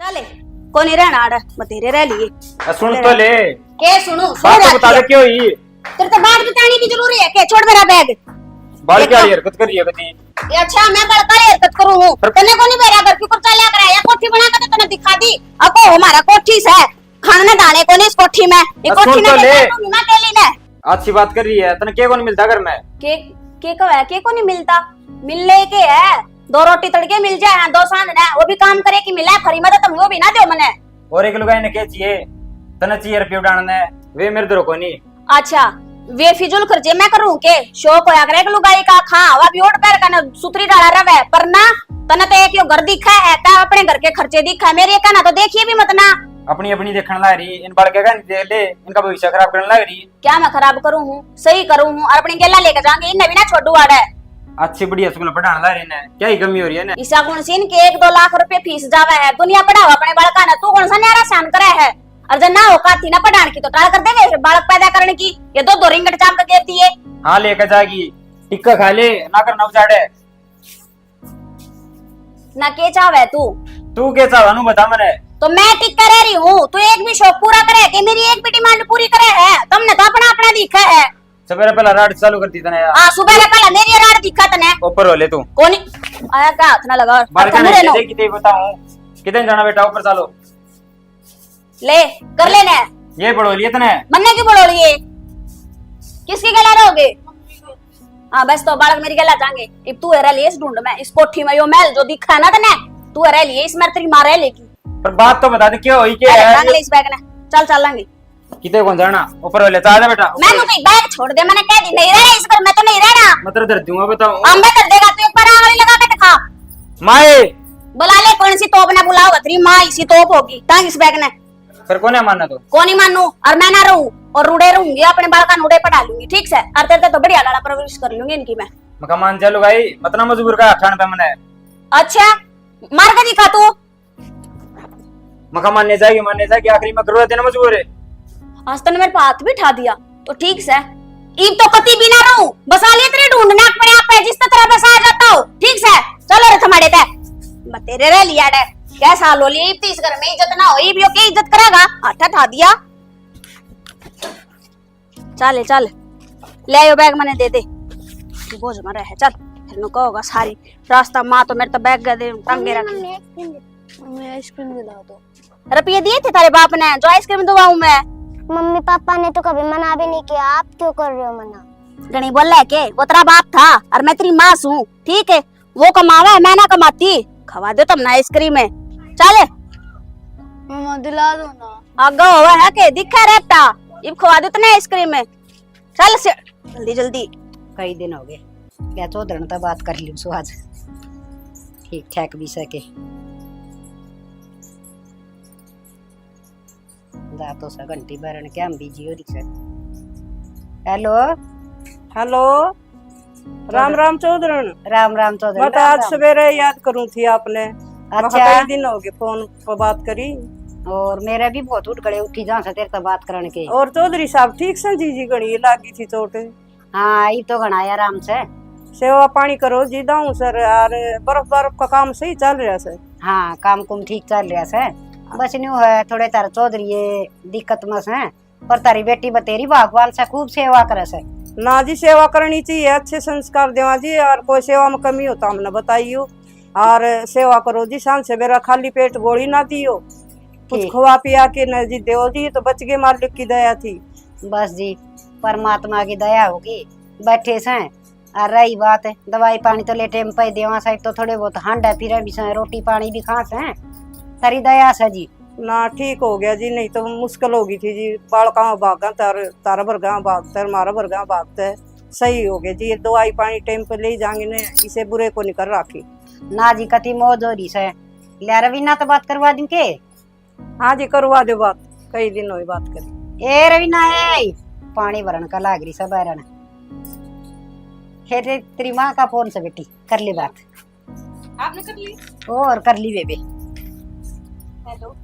चले कोनी रहना आड़ बतेरे रह लिए सुन तो ले के सुनो बात तो बता दे क्यों ही तेरे तो बात बताने की जरूरी है के छोड़ मेरा बैग बाल क्या हरकत करी है कती ये अच्छा मैं बड़का हरकत करूं हूं तने को नहीं मेरा घर के ऊपर चला कर या कोठी बना के तने दिखा दी अको हमारा कोठी से खाने दाने को नहीं इस कोठी में ये कोठी तो ले मैं अकेली ने अच्छी बात कर रही है तने के को नहीं मिलता घर में के को है के को नहीं मिलता मिलने के है दो रोटी तड़के मिल जाए दो सांद ना वो भी काम करे कि मिला फ्री में तो तुम वो भी ना दो मने और एक लुगाई ने के चाहिए तने चाहिए रुपये उड़ाने वे मेरे दरो को नहीं अच्छा वे फिजूल खर्चे मैं करूं के शौक होया करे कि लुगाई का खा हवा भी ओट पैर का सुतरी डाला रवे पर ना तने तो एक यो घर दिखा है ता अपने घर के खर्चे दिखा है मेरे का ना तो देखिए भी मत ना अपनी अपनी देखने लग रही इन बाल के नहीं दे ले इनका भविष्य खराब करने लग रही क्या मैं खराब करूं हूं सही करूं हूं और अपनी गेला लेके जाएंगे इन भी ना छोड़ू आड़े अच्छी बढ़िया स्कूल पढ़ाने लग रही ने क्या ही कमी हो रही है ना ईसा गुण सिंह के 1-2 लाख रुपए फीस जावे है दुनिया पढ़ावा अपने बालका ना तू कौन सा न्यारा शान करे है और जब ना होका थी ना पढ़ाने की तो टाल कर देवे बालक पैदा करने की ये दो रिंगट चाम के देती है हाँ लेकर जाएगी टिक्का खा ले ना कर नवजाड़े ना के चावे तू के चाहनु बता मने तो मैं टिक्का रह रही हूँ तू एक भी शौक पूरा करे कि मेरी एक भी डिमांड पूरी करे है तुमने तो अपना अपना दिखा है सवेरे पहला रात चालू करती तने यार हां सुबह रे पहला मेरी रात दिखा तने ऊपर हो ले तू कोनी आया का हाथ ना लगा बालका ने किते किते बताऊं कितने जाना बेटा ऊपर चलो ले कर लेने ये पढ़ो लिए तने मन्ने की पढ़ो लिए किसकी गला रहोगे हां बस तो बालक मेरी गला जाएंगे अब तू है लिए इस ढूंढ में इस कोठी में यो महल जो दिखा है ना तने तू है लिए इस मेरे तेरी मां रह लेगी पर बात तो बता दे क्यों होई के है ले इस बैग ने चल चल लेंगे किते कौन जाना ऊपर वाले जा बेटा मैं तो बैग छोड़ दे मैंने कह दी नहीं रहना इस घर में तो नहीं रहना मतलब दर्द दूंगा बताऊं हम कर देगा तू एक बार आंगली लगा के दिखा माए बुला ले कौन सी तोप ने बुलाओ तेरी मां इसी तोप होगी तांग इस बैग ने फिर कौन है मानना तो कौन ही मानू और मैं ना रहूं और रूड़े रहूंगी अपने बाल का नूड़े पढ़ा लूंगी ठीक से और तेरे तो बढ़िया लाड़ा परवरिश कर लूंगी इनकी मैं मान चलो भाई मतना मजबूर का खान पे मने अच्छा मार के दिखा तू मानने जाएगी आखिरी में करवा देना मजबूर है आज तने मेरे पे हाथ भी उठा दिया तो ठीक से ईब तो कति भी ना रहूं बसा लिए तेरे ढूंढना पड़े आप जिस तरह बसा जाता हो ठीक से चलो रे थमाड़े पे मैं तेरे रह लिया डे कैसा लो लिए ईब तीस घर में इज्जत ना हो ईब यो के इज्जत करेगा हाथ उठा दिया चल चल ले यो बैग मने दे दे तू बोझ में रह चल फिर नु कहोगा सारी रास्ता मां तो मेरे तो बैग दे टंगे रखी मम्मी आइसक्रीम दिला दो रुपये दिए थे तारे बाप ने जो आइसक्रीम दवाऊं मैं मम्मी पापा ने तो कभी मना भी नहीं किया आप क्यों कर रहे हो मना गणी बोल रहा के वो तेरा बाप था और मैं तेरी माँ हूँ ठीक है वो कमावा है मैं ना कमाती खवा दो तुम ना आइसक्रीम में चले मम्मा दिला दो ना आगा हुआ है के दिखा रेपटा इब खवा दो तने आइसक्रीम में चल से जल्दी जल्दी कई दिन हो गए क्या चौधरी तो बात कर ली आज ठीक ठाक भी सके तो सा घंटी भरन क्या हम बिजी हो रही। हेलो हेलो राम राम चौधरी राम चौधरी मैं तो आज सवेरे याद करूं थी आपने अच्छा कई दिन हो गए फोन पर बात करी और मेरे भी बहुत उठ गए उठी जा तेरे तो बात करने के और चौधरी साहब ठीक से जी गणी लागी थी चोट हाँ ये तो घना आराम से सेवा पानी करो जी दाऊ सर यार बर्फ का काम सही चल रहा है हाँ काम कुम ठीक चल रहा है बस न्यू है थोड़े तार चौधरी ये दिक्कत मस है पर तारी बेटी बतेरी भगवान से खूब सेवा करे से ना जी सेवा करनी चाहिए अच्छे संस्कार देवा जी और कोई सेवा में कमी हो तो हमने बताइयो और सेवा करो जी शाम से मेरा खाली पेट गोली ना दियो कुछ खुआ पिया के न जी देव जी तो बच गए मालिक की दया थी बस जी परमात्मा की दया होगी बैठे से और रही बात है दवाई पानी तो ले टाइम पे देवा से तो थोड़े बहुत हांडा फिर भी से रोटी पानी भी खा से तारी दया से जी ना ठीक हो गया जी नहीं तो मुश्किल होगी थी जी बालका भागा तारा भरगा भागता मारा भरगा भागता है सही हो गया जी ये दवाई पानी टाइम पे ले जाएंगे ने इसे बुरे को नहीं कर राखी ना जी कति मौज हो रही से ले रवीना तो बात करवा दी के हाँ जी करवा दो बात कई दिन हुई बात करी ए रवीना ए पानी भरन का लाग रही सब बैरन है तेरी माँ का फोन से बेटी कर ली बात आपने कर ली और कर ली बेबे हेलो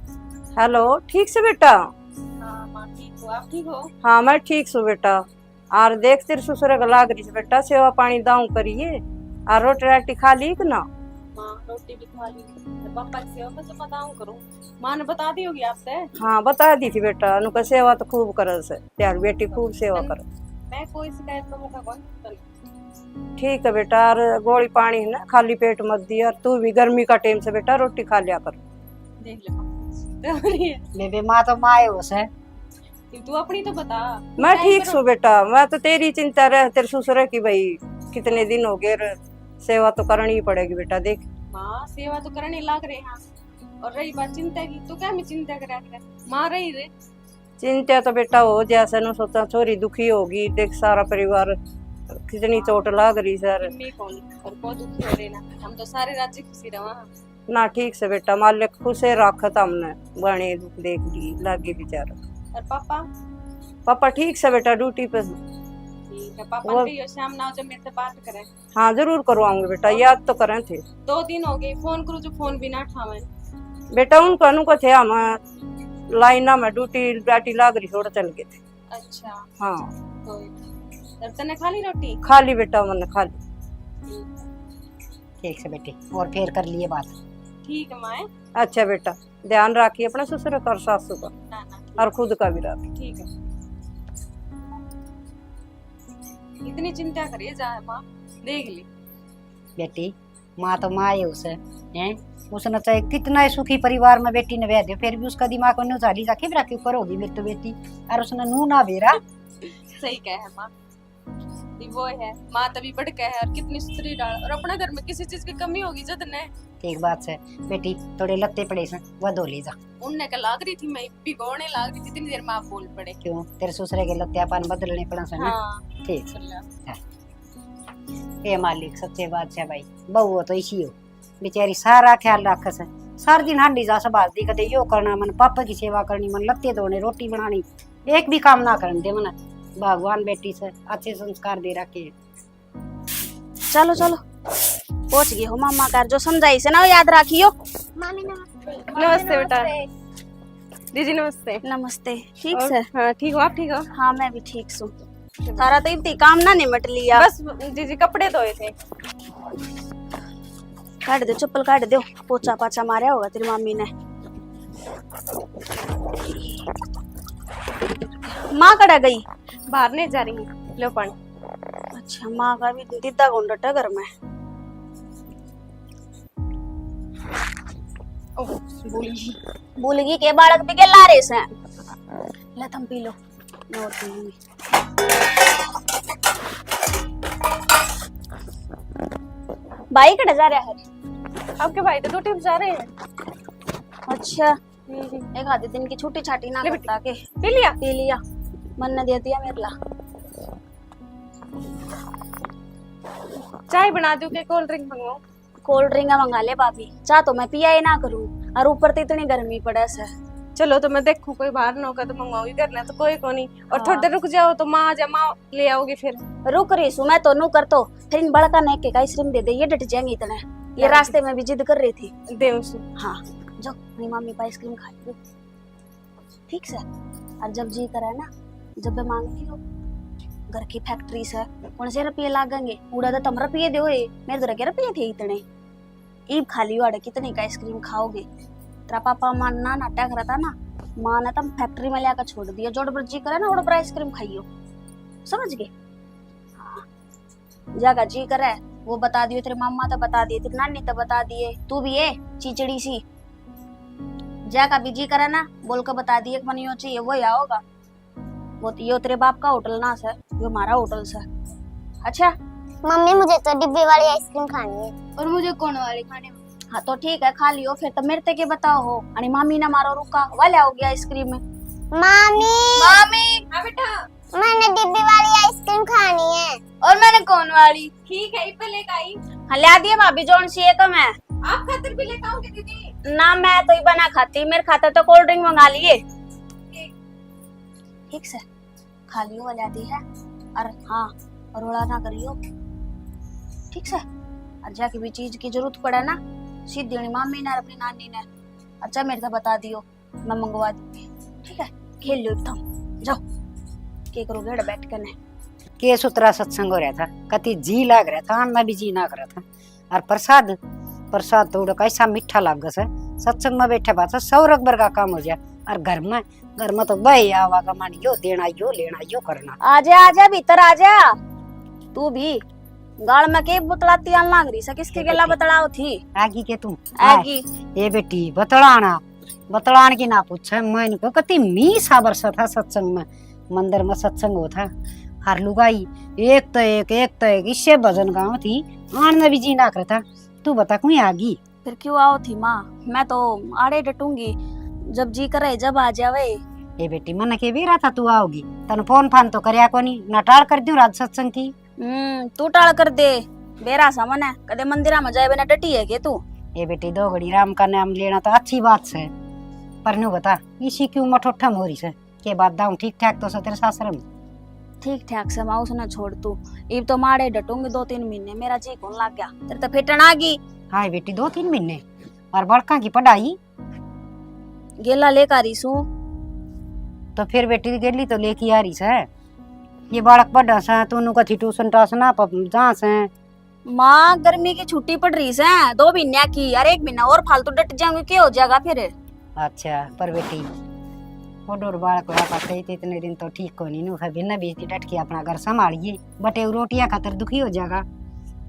हेलो ठीक से बेटा हाँ माँ ठीक हो आप ठीक हो हाँ मैं ठीक हूँ बेटा और देख तेरे ससुर का लाग रही बेटा सेवा पानी दाऊ करिए और रोटी राटी खा ली ना माँ रोटी भी खा ली, तो पापा की सेवा में तो बताऊं करूं। माँ ने बता दी होगी आपसे। हाँ बता दी थी बेटा, उनका सेवा तो खूब करे से, त्यार बेटी खूब सेवा करे। मैं कोई शिकायत तो मुझे कौन करनी। ठीक है बेटा, और गोली पानी है ना खाली पेट मत दिया, और तू भी गर्मी का टाइम से बेटा रोटी खा लिया कर। देख ले माँ। तो नहीं है। बेबे माँ तो माँ है उसे। तू अपनी तो बता। मैं ठीक हूँ बेटा, मैं तो तेरी चिंता रहे तेरे ससुर की, भाई कितने दिन हो गए, सेवा तो करनी ही पड़ेगी बेटा। देख माँ सेवा तो करने लग रहे हैं, और रही बात चिंता की, तो क्या मैं चिंता करा कर माँ रही रे। चिंता तो बेटा हो जैसे न सोचा, छोरी दुखी होगी, देख सारा परिवार कितनी चोट लाग रही सर। मैं कौन और बहुत दुखी हो रहे ना, हम तो सारे राज्य खुशी रहा। ना ठीक से बेटा, मालिक खुशे रखत हमने, बने दुख देख ली लागे बेचारा। और पापा पापा ठीक से बेटा ड्यूटी पे। ठीक है, पापा वो- ने कहियो शाम ना जब मेरे से बात करें। हाँ जरूर करवाऊंगे बेटा, याद तो करें थे 2 दिन हो गए फोन करूँ जो फोन भी ना उठावे। बेटा। उनका अनु को थे हम लाइना में ड्यूटी बैटी लाग रही, थोड़ा चल गए थे। अच्छा हाँ कोई नहीं। तब तने खा ली रोटी। खाली बेटा, मैंने खाली। ठीक से बेटी, और फिर कर लिए बात। ठीक है माए। अच्छा बेटा, ध्यान रखिए अपने ससुर का और सासू का, ना ना और खुद का भी रखिए। ठीक है। इतनी चिंता करिए जा माँ, देख ली। बेटी माँ तो माँ है उसे, हैं उसने चाहे कितना ही सुखी परिवार में बेटी ने ब्याह दिया, फिर भी उसका दिमाग में चाली जा के क्यों करोगी मेरी तो बेटी, और उसने नू ना बेरा। सही कह है माँ, ये वो है माँ तभी बढ़ के है, और कितनी सुथरी डाल, और अपने घर में किसी चीज की कमी होगी जद ने। ठीक बात से बेटी, थोड़े लत्ते पड़े से वह धो ले जा। उनने का लाग रही थी, मैं भिगोने लाग रही थी, इतनी देर में आप बोल पड़े। क्यों तेरे ससुरे के लत्ते अपन बदलने पड़ा से ना। हाँ ठीक सुन लो। ये मालिक सच्चे बादशाह भाई, बहू हो तो इसी हो, बेचारी सारा ख्याल रख से, सारा दिन हांडी जा संभाल दी, कदे यो करना मन पापा की सेवा करनी, मन लत्ते धोने रोटी बनानी, एक भी काम ना करने दे मन। भगवान बेटी से अच्छे संस्कार दे रखे। चलो चलो पहुंच गए हो मामा कर, जो समझाई से ना वो याद रखियो। मामी नमस्ते। नमस्ते बेटा। दीदी नमस्ते। नमस्ते। ठीक और- से? हाँ ठीक हो आप? ठीक हो? हाँ मैं भी ठीक हूँ। तारा तो इतनी काम ना निमट लिया। बस दीदी कपड़े धोए थे। काट दो चप्पल, काट दो, पोछा पाछा मारा होगा तेरी मम्मी ने। माँ कड़ा गई? बाहर नहीं जा रही है, लो पानी। अच्छा, माँ का भी दीदा गुंडट है घर में। ओह भूल गई। भूल गई के बालक भी के लारे से। ले तुम पी लो, मैं और पी लूंगी। भाई कड़ा जा रहा है? आपके भाई तो ड्यूटी पे जा रहे हैं। अच्छा, एक आधे दिन की छुट्टी छाटी ना करता के पी लिया? पी लिया, मन ने दे दिया मेरे ला। चाय बना दूं के कोल्ड ड्रिंक मंगवाऊं? कोल्ड ड्रिंक मंगा ले भाभी, चाह तो मैं पिया ही ना करूं, और ऊपर तो इतनी गर्मी पड़े से। चलो तो मैं देखूं कोई बाहर ना होगा तो मंगवाऊंगी, करना तो कोई को नहीं। और थोड़ी देर रुक जाओ तो माँ जा, माँ ले आओगी फिर। रुक रही सू मैं तो, नू कर तो फिर इन बड़का ने के आइसक्रीम दे दे, ये डट जाएंगे इतने। ये रास्ते में भी जिद कर रही थी। दे उसको। हाँ जाओ, मेरी मम्मी पर आइसक्रीम खा लो ठीक से। और जब जी करे ना, जब मैं मांग लियो, घर की फैक्ट्री से कौन से रुपये लागेंगे, उड़ा तो तुम रुपये दो, मेरे तो रुपये थे इतने। ईब खाली वाड़े कितने का आइसक्रीम खाओगे? तेरा पापा मानना नाटक रहा था ना, माँ ने तुम फैक्ट्री में लेकर छोड़ दिया, जोड़ पर जी करे ना उड़ पर आइसक्रीम खाइयो, समझ गए? हाँ, जागा जी करे वो बता दियो, तेरे मामा तो बता दिए, तेरी नानी तो बता दिए, तू भी है चिचड़ी सी, जाका भी जी करे ना बोल के बता दिए मन यो चाहिए वो या होगा। वो तो यो तेरे बाप का होटल ना सर, यो हमारा होटल सर। अच्छा मम्मी मुझे तो डिब्बे वाली आइसक्रीम खानी है। और मुझे कौन वाली खाने? हाँ तो ठीक है, खा लियो फिर। तो मेरे ते के बताओ हो, अरे मामी ने मारो रुका वाले हो गया आइसक्रीम में। मामी मामी हाँ बेटा। मैंने डिब्बे वाली आइसक्रीम खानी है। और मैंने कौन वाली? ठीक है इस पे लेकर आई। हाँ ला दिए भाभी, जोन सी है तो मैं आप खातिर भी लेकर आओगे दीदी? ना, मैं तो ही बना खाती, मेरे खाते तो कोल्ड ड्रिंक मंगा लिए। ठीक से खा लियो वाला दी है, और हाँ रोड़ा ना करियो ठीक से। और जाके भी चीज की जरूरत पड़े ना, सीधी मामी ने अपनी नानी ने, अच्छा मेरे से बता दियो, मैं मंगवा दूंगी ठीक है। खेल लो तुम, जाओ के करोगे घर बैठ कर ने। के सुतरा सत्संग हो रहा था, कति जी लाग रहा था, मैं भी जी ना कर रहा था। और प्रसाद प्रसाद तो कैसा मीठा लागस है। सत्संग में बैठे बात 100 रकबर का काम हो जाए। और घर में तो भाई आवागमन यो देना यो लेना यो करना। आजा आजा भीतर आजा। तू भी गाल में के बतलाती आन लाग रही से किसके गेला बतलाओ थी आगी के तू आगी। ए बेटी बतलान की ना पूछे। मैं इनको कति मी साबर सा था सत्संग में, मंदिर में सत्संग हो था। हर लुगाई एक तो एक इससे भजन गाँव थी आन में भी जी ना करता। तू बता कोई आगी फिर क्यों आओ थी माँ, मैं तो आड़े डटूंगी जब जी करे जब आ जावे। ए बेटी मन के भी रहा था तू आओगी, तन फोन फान तो करया कोनी ना टाल कर दूं रात सत्संग की। तू टाल कर दे बेरा सामन है कदे मंदिरा में जाए बिना डटी है के तू। ए बेटी 2 घड़ी राम का नाम लेना तो अच्छी बात से, पर नु बता इसी क्यों मठोठम हो रही से के बात दाऊं ठीक ठाक तो तेरे सासर में ठीक ठाक से माँ उसने छोड़ तू। इब तो मारे डटूंगी 2-3 महीने, मेरा जी कौन लग गया तेरे तो फिटन आ गई। हाँ बेटी 2-3 महीने। और बड़का की पढ़ाई गेला लेकर रही सू तो फिर बेटी गेली तो लेके आ रही से। ये बालक पढ़ा से तू कथी ट्यूशन टासन जहाँ से माँ गर्मी की छुट्टी पड़ रही से 2 महीने की। यार 1 महीना और फालतू डट जाऊंगी क्या हो जाएगा फिर। अच्छा पर बेटी वो डोर बालक होया पाते इतने दिन तो ठीक को नहीं नु है बिना बीती डट के अपना घर संभालिए। बटे रोटियां खातर दुखी हो जाएगा।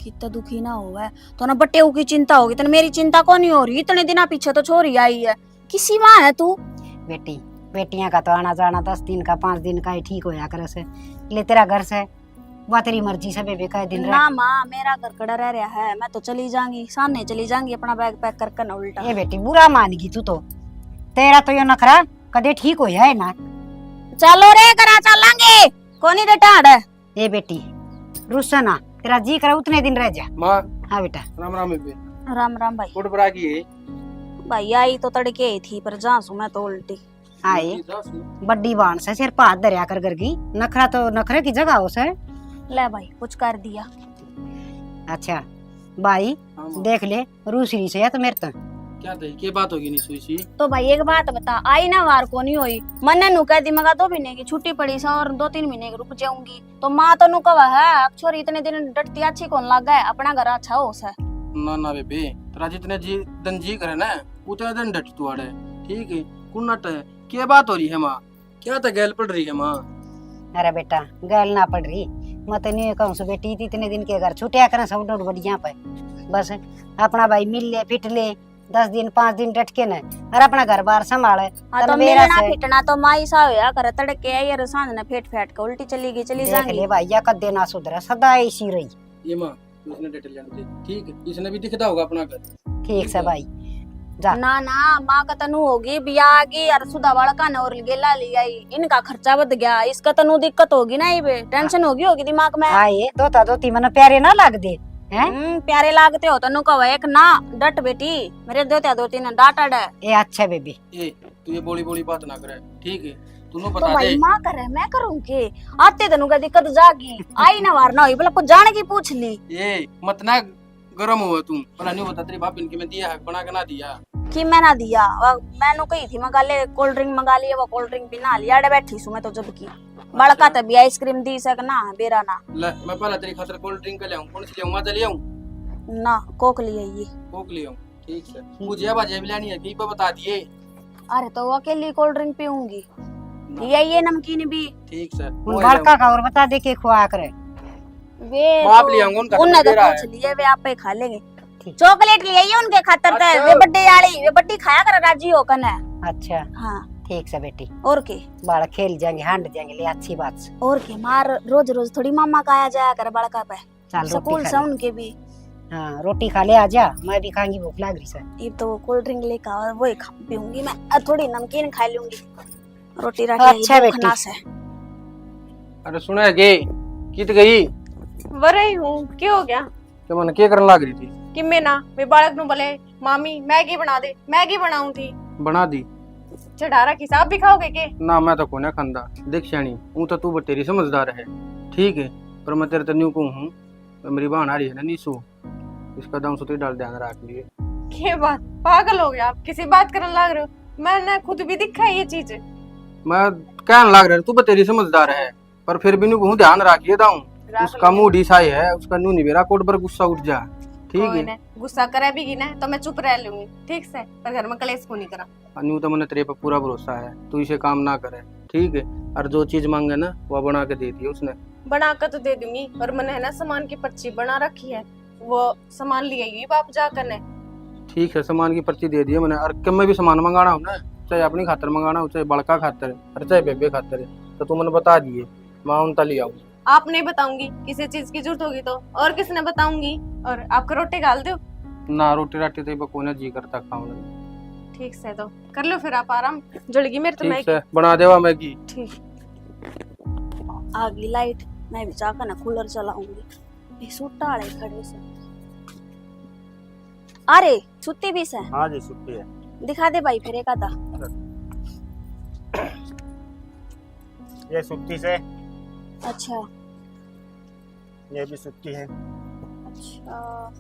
कितना दुखी ना होगा तो ना बट्टे की चिंता होगी तो मेरी चिंता कौन नहीं हो रही। इतने दिन पीछे तो छोरी आई है किसी माँ है तू। बेटी बेटियां का तो आना जाना 10 दिन का 5 दिन का ही ठीक होया करे से। ले तेरा घर से वह तेरी मर्जी से बेबे का दिन ना माँ मेरा घर कड़ा रह रहा है, मैं तो चली जाऊंगी सामने चली जाऊंगी अपना बैग पैक करके ना उल्टा। ये बेटी बुरा मानेगी तू तो, तेरा तो यो नखरा कदे ठीक होया है ना। चलो रे करा चलेंगे कोनी डटाड़ है। ये बेटी रुस्सा ना तेरा जी करा उतने दिन रह जा। माँ हाँ बेटा राम राम बेबे। राम राम भाई। फुट पर आ गई है भाई आई तो तड़के ही थी पर जासू मैं तो उल्टी आए बड्डी बाण से सिर पात दरिया कर गई। नखरा तो नखरे की जगह हो से। ले भाई कुछ कर दिया। अच्छा भाई देख ले रूसरी से या तो मेरे तो क्या थे के बात होगी नहीं सुई सी। तो भाई एक बात बता आई ना वार को नहीं हुई मन नु कह दी मगा 2 महीने की छुट्टी पड़ी सा और 2-3 महीने की रुक जाऊंगी तो माँ तो नु कहा है छोरी इतने दिन डटती अच्छी कौन लग गए अपना घर अच्छा हो सा। ना ना बेबे तेरा जितने जी करे ना उतने दिन डट तू आड़े ठीक है कुन्नट है क्या बात हो रही है माँ क्या तो गैल पड़ रही है माँ। अरे बेटा गैल ना पड़ रही मैं तो नहीं कहूँ बेटी इतने दिन के घर छुट्टिया करें सब डोर बढ़िया पे बस अपना भाई मिल ले फिट ले 10 दिन 5 दिन डट के न और अपना घर बार संभाले। तो मेरा ना फिटना तो माई सा होया करे तड़के आई और सांझ ने फेट फेट के उल्टी चली गई चली जाएंगी। ले भैया कदे ना सुधरे सदा ऐसी रही। ये माँ इसने डिटेल जान दे ठीक है इसने भी दिखता होगा अपना घर ठीक से भाई जा। ना ना माँ का तनु होगी ब्याह की और सुधा वाला का और गेला ली आई इनका खर्चा बद गया इसका तनु दिक्कत होगी ना ये टेंशन होगी दिमाग में। आए दोता दोती मन प्यारे ना लग दे हैं प्यारे लागते हो तनु कहो एक ना डट बेटी मेरे देते 2-3 डांटा है। ए अच्छा बेबी ए तू ये बोली बोली बात ना करे ठीक है तू तो बता दे। भाई माँ करे मैं करूँ के आते तनु का दिक्कत जागी आई ना वार ना हुई बोला कुछ जाने की पूछ ली। ये मत ना गरम हुआ तुम भला नहीं बता तेरी भाभी ने मैं दिया है बना के ना दिया कि मैं ना दिया मैंने कही थी मंगा ले कोल्ड ड्रिंक मंगा लिया वो कोल्ड ड्रिंक भी ना लिया बैठी सु मैं तो जब की बड़का तभी आइसक्रीम दी सक ना बेरा ना ले मैं पहले तेरी खातिर कोल्ड ड्रिंक ले आऊं कौन सी ले आऊं मजा ले आऊं ना कोक लिए ये कोक ले आऊं ठीक है मुझे बाजे भी लेनी है की पे बता दिए। अरे तो अकेली कोल्ड ड्रिंक पीऊंगी ये नमकीन भी ठीक है उन बड़का का और बता दे के खुआ करे वे आप ले आऊंगा उनका उन्हें तो पूछ लिए वे आप पे खा लेंगे चॉकलेट ले आइए उनके खातर तो वे बर्थडे वाली वे बड्डी खाया कर राजी हो कने। अच्छा हाँ ठीक से बेटी और के बाल खेल जाएंगे हांड जाएंगे ले अच्छी बात से और के मार रोज रोज थोड़ी मामा का आया जाया कर बड़का पे चल स्कूल से उनके भी। हाँ रोटी खा ले आजा मैं भी खाऊंगी भूख लग रही है। ये तो कोल्ड ड्रिंक लेकर वही पीऊंगी मैं थोड़ी नमकीन खा लूंगी रोटी रख अच्छा बेटी से। अरे सुना के कित गई वरई हूँ क्या हो गया क्या मन क्या करने लग रही थी कि मैं ना वे बालक नु बोले मामी मैगी बना दे मैगी बनाऊं थी बना दी चढ़ारा की साहब भी खाओगे के ना मैं तो कोने खांदा देख श्याणी हूं तो तू तेरी समझदार है ठीक है पर मैं तेरे तन्यू को हूं मेरी बहन आ रही है ना नीसू इसका दाम सुती डाल ध्यान रख लिए। क्या बात पागल हो गया आप किसी बात करने लग रहे हो मैंने खुद भी दिखा ये चीज मैं कहने लग रहा तू तेरी समझदार है पर फिर भी नु ध्यान रखिए दाऊं उसका मूड ईसाई है उसका नू नहीं मेरा कोट पर गुस्सा उठ जा ठीक कोई है ना गुस्सा करे भी ना तो मैं चुप रह लूंगी ठीक से, पर घर में कलेश को नहीं करा। अन्यू तो मैंने तेरे पर पूरा भरोसा है, तू इसे काम ना करे ठीक है। और जो चीज मांगे ना वो बना के दे दी उसने। बना कर तो दे दूंगी, और मैंने है ना सामान की पर्ची बना रखी है, वो सामान ले आई बाप जाकर ने। ठीक है, सामान की पर्ची दे दी है मैंने। और कब मैं भी सामान मंगाना हो ना, चाहे अपनी खातर मंगाना हो, चाहे बड़का खातर है, चाहे बेबे खातर है, तो तू मैंने बता दिए, मैं उनता ले आऊँ। आप नहीं बताऊंगी, किसी चीज की जरूरत होगी तो और किसने बताऊंगी। और आपको रोटी गाल दो ना, रोटी राटी तो बकोने जी करता खाऊं। ठीक से, तो कर लो फिर आप आराम, जड़गी मेरे तो ठीक मैगी। है, बना देवा मैगी। ठीक। आ गई लाइट, मैं भी जाकर ना कूलर चलाऊंगी। ये सुट्टा आड़े खड़े से। अरे सुत्ती भी से? हाँ जी छुट्टी है। दिखा दे भाई फिर एक आधा। ये छुट्टी से, अच्छा ये भी छुट्टी है। अच्छा,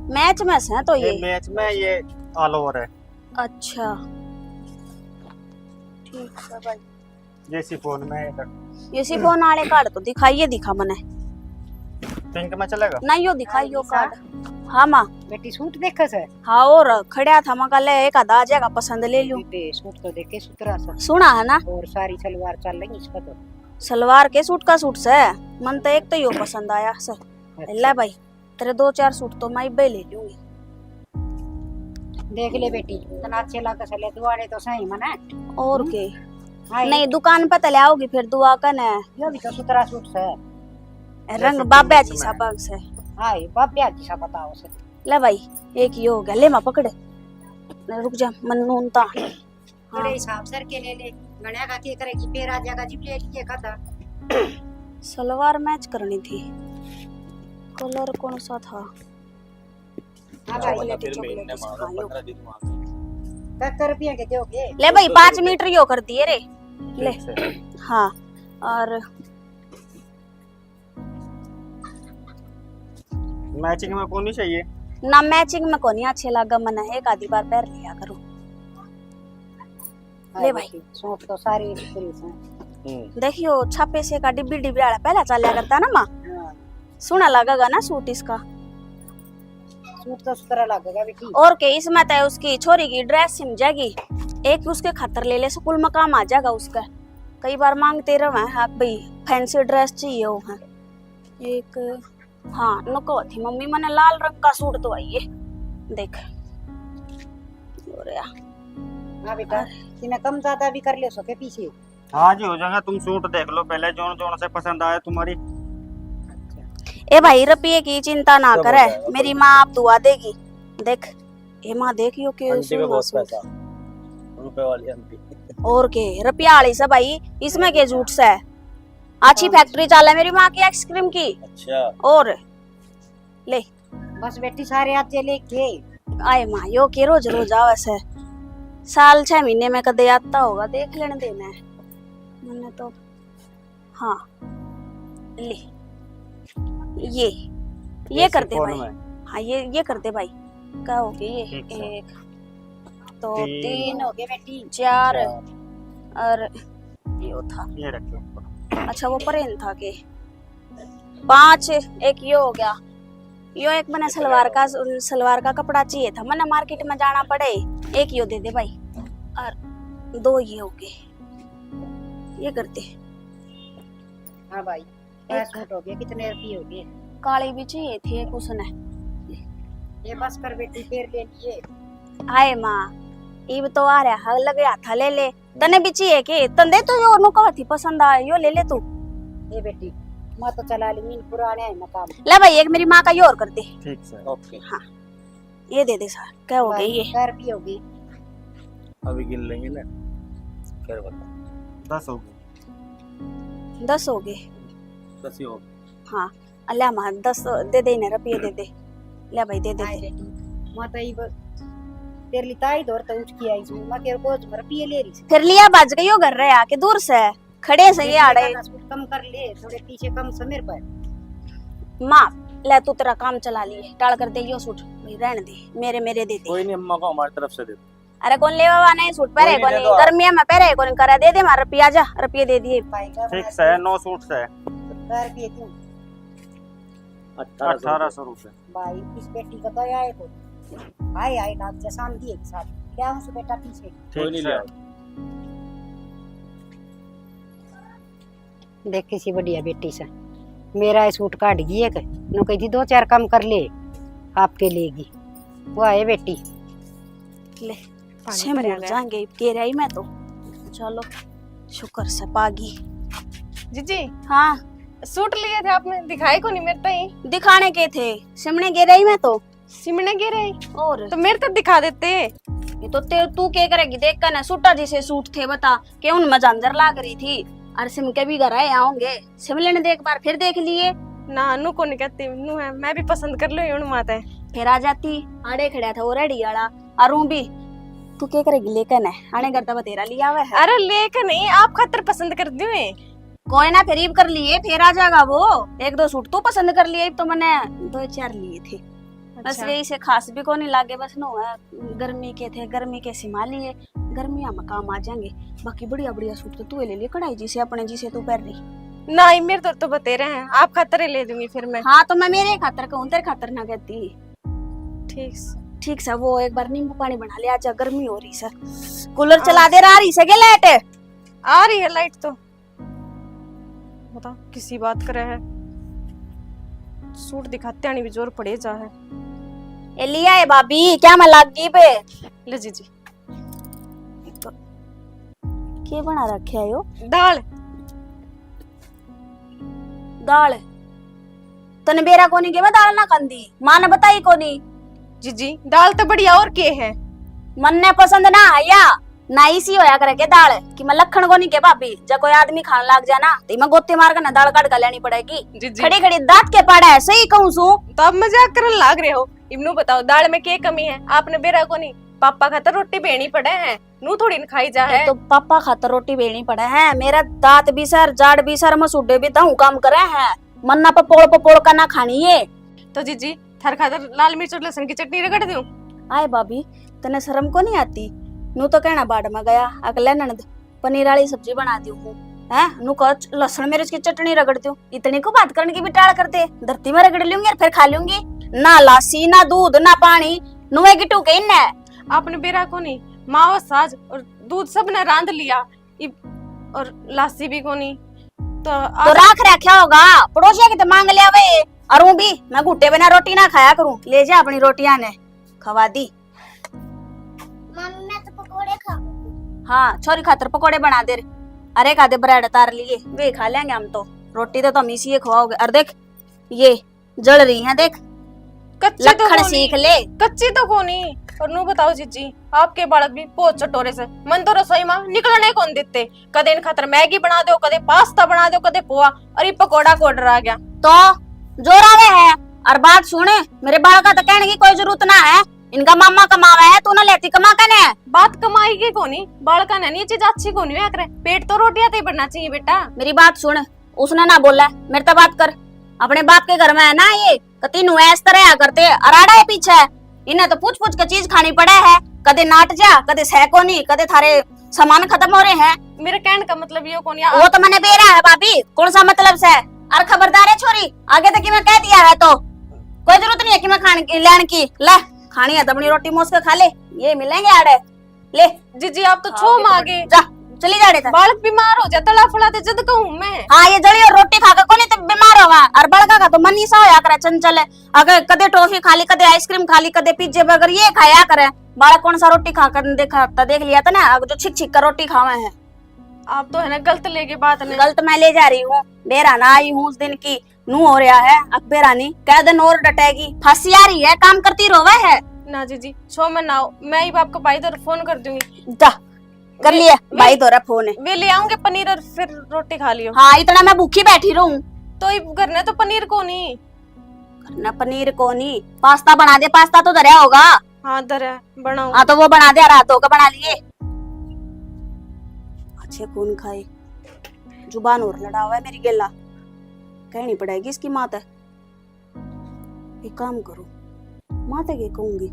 मैच में से हैं तो ये ये। मैच में ये ऑल ओवर है। अच्छा ठीक है भाई। ये सिफोन में है। ये सिफोन आड़े कार्ड तो दिखाइए, दिखा मने। पिंक में चलेगा? नहीं यो दिखाइयो कार्ड। हाँ माँ। बेटी सूट देखा से? हाँ और खड़िया था मैं कल एक आधा आ जाएगा, पसंद ले लूं। बेटे सूट तो देखे सुतरा सा, सुना है ना, और सारी सलवार चल रही इसका तो। सलवार के सूट का सूट से मन तो एक तो यो पसंद आया सर। ले भाई तेरे 2-4 सूट तो मैं इब्बे ले लूंगी। देख ले बेटी, तना अच्छे लगा सले दुआरे तो सही मना। और के हाय, नहीं दुकान पे तले आओगी फिर दुआ कने। यो भी तो सुतरा सूट से। रंग बाबा जी सा बग से। हाय बाब्या जी सा बताओ से। ले भाई एक ही हो गया, ले मां पकड़े। रुक जा मनून ता। बड़े हिसाब सर के ले ले, गणा का के करेगी फिर आ जाएगा जी ले लिए खाता। सलवार मैच करनी थी, कलर कौन सा था? हां भाई चॉकलेटी चॉकलेटी सा, हाँ, यो। 70 रुपया के दोगे? ले भाई 5 मीटर यो कर दिए रे। ले ठीक से। हाँ और मैचिंग में कौन नहीं चाहिए? ना मैचिंग में कोनी अच्छे लगा मना, एक आधी बार पैर लिया करो। ले भाई। सूट तो सारी फ्रीज हैं। देखियो छापे से का डिब्बी डिब्बी वाला पहला चलिया करता ना माँ, हाँ, सुना लगेगा ना सूट इसका। सूट तो सुतरा लगेगा बेटी। और के इसमें तो उसकी छोरी की ड्रेस सिम जाएगी, एक उसके खातर ले ले, स्कूल में काम आ जाएगा उसका। कई बार मांगते रहे हाँ भाई फैंसी ड्रेस चाहिए वो है एक। हाँ नको थी मम्मी मैंने लाल रंग का सूट तो आइए देख। और या हां बेटा, तुम्हें कम ज्यादा भी कर ले सके पीछे। हाँ जी हो जाएगा, तुम सूट देख लो पहले, जोन जोन से पसंद आया तुम्हारी। ए भाई रुपये की चिंता ना करे, मेरी माँ आप दुआ देगी। देख ए माँ देखियो के रुपए वाली आंटी। और के रुपया वाली से भाई, इसमें के झूठ से अच्छी फैक्ट्री चाल है मेरी माँ की आइसक्रीम की। अच्छा और ले बस बेटी सारे आज लेके आए माँ यो के रोज रोज आवे से, साल 6 महीने में कदे आता होगा, देख लेने देना है मैंने तो। हाँ ले ये कर दे भाई। हाँ ये कर दे भाई। क्या हो गया ये? ठीक है। 1 2 3 हो गए बेटी। 4 और यो था। ये रखो। अच्छा वो परेन था के 5, एक यो हो गया। यो एक मैंने सलवार का कपड़ा चाहिए था, मैंने मार्केट में जाना पड़े, एक यो दे दे भाई। और 2 ये हो गए, ये करते। हाँ भाई एक सूट हो गए, कितने रुपये हो गए? काली भी चाहिए थी एक उसने। ये बस कर बेटी फिर ले लिए। आए माँ इब तो आ रहा है, लग गया था ले ले। तने भी चाहिए के तंदे तो यो नु कहा थी पसंद आया, यो ले ले तू। ये बेटी मैं तो चला ली, मीन पुराने है मकाम। ले भाई एक मेरी माँ का यो और कर दे। ठीक से। ओके। हाँ ये दे दे सर। क्या हो गई ये? 4 रुपये हो गए। अभी गिन लेंगे ना, फिर बता। 10 हो गए। 10 हो गए। 10 ही हो। हाँ अल्लाह माँ 10 दे दे ना, रुपये दे दे। ले भाई दे दे हाय दे। बेटी मैं तो इब तेरे लिए ताई दौर तो उठ के आई हूं, मैं तेरे को रुपये ले रही थी। फिर लिया बाज गई हो घर रहे आके दूर से खड़े से ये आड़े। कम कर ले, थोड़े पीछे कम समीर पर। माँ ले तू तेरा काम चला लिए, टाल कर दे यो सूट भाई, रहने दे मेरे दे दे। कोई नहीं, अम्मा को हमारी तरफ से दे दो। अरे कौन ले बाबा नहीं सूट पहरे कोई नहीं, कौन दे दो। गर्मिया में पहरे कौन करा दे दे मार रुपया जा, रुपये दे दिए। ठीक से है, 9 सूट से है। 4 रुपये क्यों? 1800 भाई इस बेटी का दया है तो हाय हाय नाथ जसान दिए के साथ क्या हूँ से बेटा पीछे ठीक है। देख किसी बढ़िया बेटी से मेरा ये सूट काट गई है नो कही थी 2-4 काम कर ले आपके लेगी वो आए बेटी ले से मर जाएंगे कह रही मैं तो। चलो शुक्र से पागी। जीजी हाँ सूट लिए थे आपने, दिखाए को नहीं मेरे तई। दिखाने के थे, सिमने गिर रही मैं तो। सिमने गिरे और तो मेरे तक दिखा देते। ये तो तू क्या करेगी देख कर ना, सूटा जैसे सूट थे बता के उनमें जंजर लाग रही थी। और सिम के भी घर आए आओगे, सिमले ने देख बार फिर देख लिए ना नू को नहीं कहती, नू है मैं भी पसंद कर लो यूं माता है। फिर आ जाती। आड़े खड़ा था वो रेडी वाला और भी तू क्या करेगी लेकर ना आने करता बतेरा लिया हुआ है। अरे लेकर नहीं, आप खातर पसंद कर दियो है। कोई ना फिर कर लिए, फिर आ जाएगा वो। 1-2 सूट तो पसंद कर लिए तो मैंने 2-4 लिए थे। बस अच्छा। यही से खास भी को नहीं लागे, बस नो है गर्मी के थे, गर्मी के सिमा लिए, गर्मियां में काम आ जाएंगे। बाकी बढ़िया बढ़िया सूट तो तू ले लिए कढ़ाई जी से अपने जी से तू पहन रही। नहीं मेरे तो बतेरे हैं, आप खातर ले दूंगी फिर मैं। हाँ तो मैं मेरे खातर कहूँ तेरे खातर ना कहती। ठीक से वो एक बार नींबू पानी बना लिया, आज गर्मी हो रही सर। कूलर चला दे रहा रही सके लाइट आ रही है लाइट तो। बताओ किसी बात करे है, सूट दिखाते आनी भी जोर पड़े जा है। ये लिया है भाभी क्या मैं लाग गई पे। ले जीजी क्या बना रखे है यो? दाल तने बेरा कोनी के दाल ना कंदी मां ने बताई कोनी। जीजी दाल तो बढ़िया और के है, मन ने पसंद ना आया ना इसी होया करे के दाल कि मैं लखन कोनी के भाभी जब कोई आदमी खान लाग जाना तो मैं गोते मार कर ना दाल काट कर लेनी पड़ेगी। जीजी खड़ी खड़ी दांत के पड़ा है सही कहूं सू तो अब मजाक करने लाग रहे हो। इब्नू बताओ दाल में क्या कमी है, आपने बेरा को नहीं पापा खातर रोटी बेनी पड़े हैं, नू थोड़ी न खाई जा है। तो पापा खातर रोटी बेनी पड़े हैं, मेरा दांत भी सर जाड़ भी सर मसूडे भी दाऊ काम करे हैं, मन्ना पपोड़ का ना खानी है। तो जीजी थर खातर लाल मिर्च और लहसुन की चटनी रगड़ दूं। आए भाभी तने शर्म को नहीं आती? नू तो कहना बाड़ में गया अगले ननद पनीर वाली सब्जी बना दी हूँ है, नू को लहसुन मिर्च की चटनी रगड़ दूं। इतनी को बात करने की भी टाल करते, धरती में रगड़ लूंगी और फिर खा लूंगी। ना लासी ना दूध ना पानी नुए की टूके इन आपने बेरा को नहीं मावा साज और दूध सब ने रांध लिया और लासी भी को नहीं तो राख रखा होगा पड़ोसिया के तो मांग लिया वे। और वो भी मैं घुट्टे बिना रोटी ना खाया करूं, ले जा अपनी रोटियां ने खवा दी। मम्मी मैं तो पकोड़े खाऊंगी। हाँ छोरी खातर पकोड़े बना दे। अरे का दे ब्रेड तार लिए वे खा लेंगे हम तो, रोटी तो तुम इसी खवाओगे। और देख ये जल रही है देख, कच्ची तो लखन सीख ले। कच्ची तो को नहीं। और नू बताओ जीजी आपके बालक भी बहुत चटोरे से, मन तो रसोई मां निकलने कौन देते। कदे इन खातर मैगी बना दो, कदे पास्ता बना दो, कदे पोहा, और ये पकोड़ा को ऑर्डर आ गया तो जोर आवे है। और बात सुने मेरे बाल का तो कहने की कोई जरूरत ना है, इनका मामा कमावा है तू ना लेती कमा कने। बात कमाई की कोनी बाल का नहीं चीज अच्छी कोनी है करे, पेट तो रोटियां ते बढ़ना चाहिए बेटा। मेरी बात सुन, उसने ना बोला मेरे तो बात कर। अपने बाप के घर में है ना ये तीनों इस तरह करते अराड़ा है पीछे, इन्हें तो पूछ पूछ के चीज खानी पड़े है। कदे नाट जा कदे सहको नहीं, कदे थारे सामान खत्म हो रहे हैं। मेरे कहने का मतलब ये कोनी वो तो मैंने बेरा है भाभी, कौन सा मतलब से। और खबरदार है छोरी आगे तक कि मैं कह दिया है तो कोई जरूरत नहीं है कि मैं खाने की लेने की। ले खानी है तो अपनी रोटी मोस के खा ले, ये मिलेंगे आड़े ले। जीजी आप तो छो मांगे जा चली जा रहे थे। बालक बीमार हो जाए तड़ा फड़ा जद कहूं मैं। हाँ ये जड़ी और रोटी खाकर कोनी तो बीमार होगा। और बड़का का तो मन ही सा होया करे चंचल है, अगर कदे टॉफी खा ली, कदे आइसक्रीम खा ली, कदे पिज्जे बर्गर ये खाया करे। बालक कौन सा रोटी खाकर देख लिया था ना, जो छिक छिक कर रोटी खावे हैं। आप तो है ना गलत लेके बात नहीं। गलत मैं ले जा रही हूँ, बेरा ना आई हूँ उस दिन की नू हो रहा है। अब बेरा नहीं कह दिन और डटेगी, फंसी आ रही है काम करती रोवे है ना। जीजी छो में ना हो, मैं ही बाप को भाई तो फोन कर दूंगी। जा कर लिया भाई तोरा फोन है। वे ले आऊंगे पनीर और फिर रोटी खा लियो। हाँ इतना मैं भूखी बैठी रहूं तो घर ने तो पनीर को नहीं करना, पनीर को नहीं पास्ता बना दे, पास्ता तो धरा होगा। हाँ दर बनाऊ। हाँ तो वो बना दे, रातों का बना लिए। अच्छे कौन खाए, जुबान और लड़ा हुआ है मेरी गेला, कहनी पड़ेगी इसकी माता। एक काम करो माता के कहूंगी,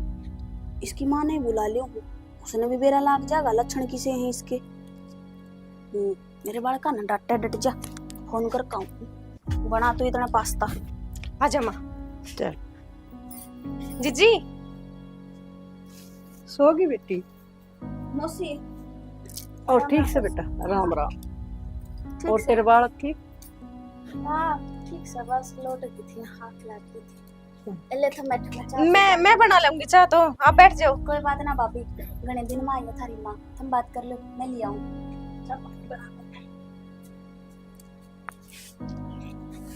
इसकी माँ ने बुला लियो, उसने भी बेरा लाग जाएगा। लक्षण किसे हैं इसके। मेरे बालका ना डट जा, फोन कर कहूँ बना तो इतना पास्ता। आजा माँ। चल जीजी सोगी बेटी मौसी और ठीक से बेटा राम राम और तेरे बालक ठीक हाँ ठीक से बस लौट गई थी हाथ लग गई थी एले तो मैं मैं बना लूंगी चाह तो आप बैठ जाओ। कोई बात ना भाभी घने दिन में आई है थारी माँ तुम बात कर लो मैं ले आऊँ